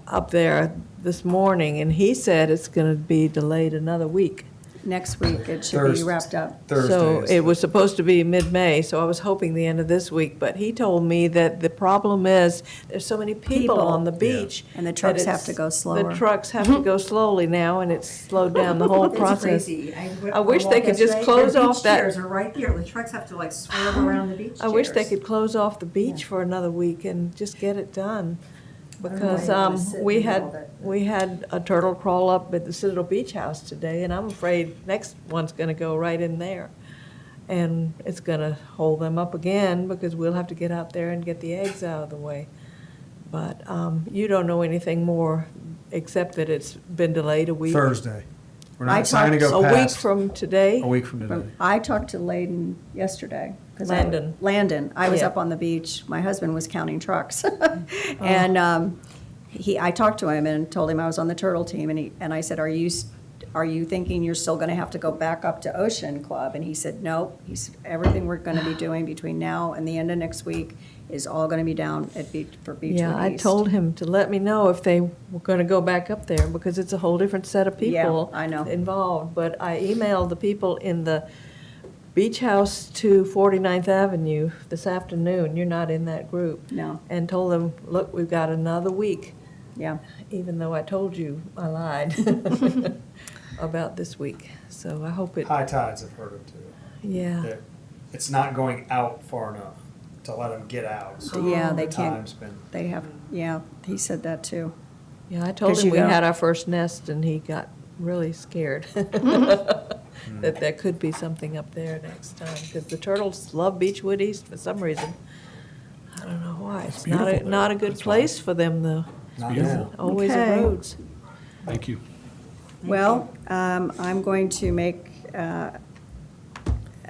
up there this morning, and he said it's gonna be delayed another week. Next week, it should be Thursday. wrapped up. So Thursday. it was supposed to be mid-May, so I was hoping the end of this week, but he told me that the problem is, there's so many people on the Yeah. beach. And the that trucks have it's- to go slower. The trucks have to go slowly now, and it's slowed down the whole It's process. crazy. I wish they could just walked close yesterday, off The that- beach chairs are right there. The trucks have to like swerve around the beach I wish they chairs. could close off the beach for another week and just get it done. I don't know why Because they just sit we and do all had, that. we had a turtle crawl up at the Citadel Beach House today, and I'm afraid next one's gonna go right in there. And it's gonna hold them up again, because we'll have to get out there and get the eggs out of the way. But you don't know anything more, except that it's been delayed a week. Thursday. We're I not trying to talked- go A week past. from today. A week from today. I talked to Layden yesterday. 'cause Landon. Landon. I was Yeah. up on the beach. My husband was counting trucks. And I talked to him and told him I was on the turtle team, and I said, are you thinking you're still gonna have to go back up to Ocean Club? And he said, nope. He said, everything we're gonna be doing between now and the end of next week is all gonna be down at for Beechwood Yeah, I East. told him to let me know if they were gonna go back up there, because it's a whole different set of Yeah, people I know. involved. But I emailed the people in the beach house to 49th Avenue this afternoon, you're not in that group, No, and told them, look, we've got another week, yeah. even though I told you I lied about this week. So I hope it, High tides have hurt them too. yeah. That It's not going out far enough to let them get out. So Yeah, they the can't- time's been. They have, yeah, he said that too. Yeah, I told 'Cause him you we go- had our first nest, and he got really scared that there could be something up there next time, because the turtles love Beechwood East for some reason. I don't know why. It's not beautiful a, not a there. good That's place for them, though. Not beautiful. now. Always Okay. erodes. Thank you. Well, I'm going to make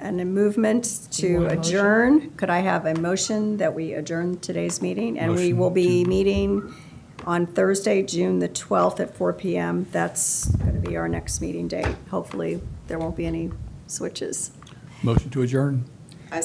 and a movement to adjourn. Could I have a motion that we adjourn today's meeting? And we Motion will be to- meeting on Thursday, June the 12th at 4 PM. That's going to be our next meeting date. Hopefully, there won't be any switches. Motion to adjourn.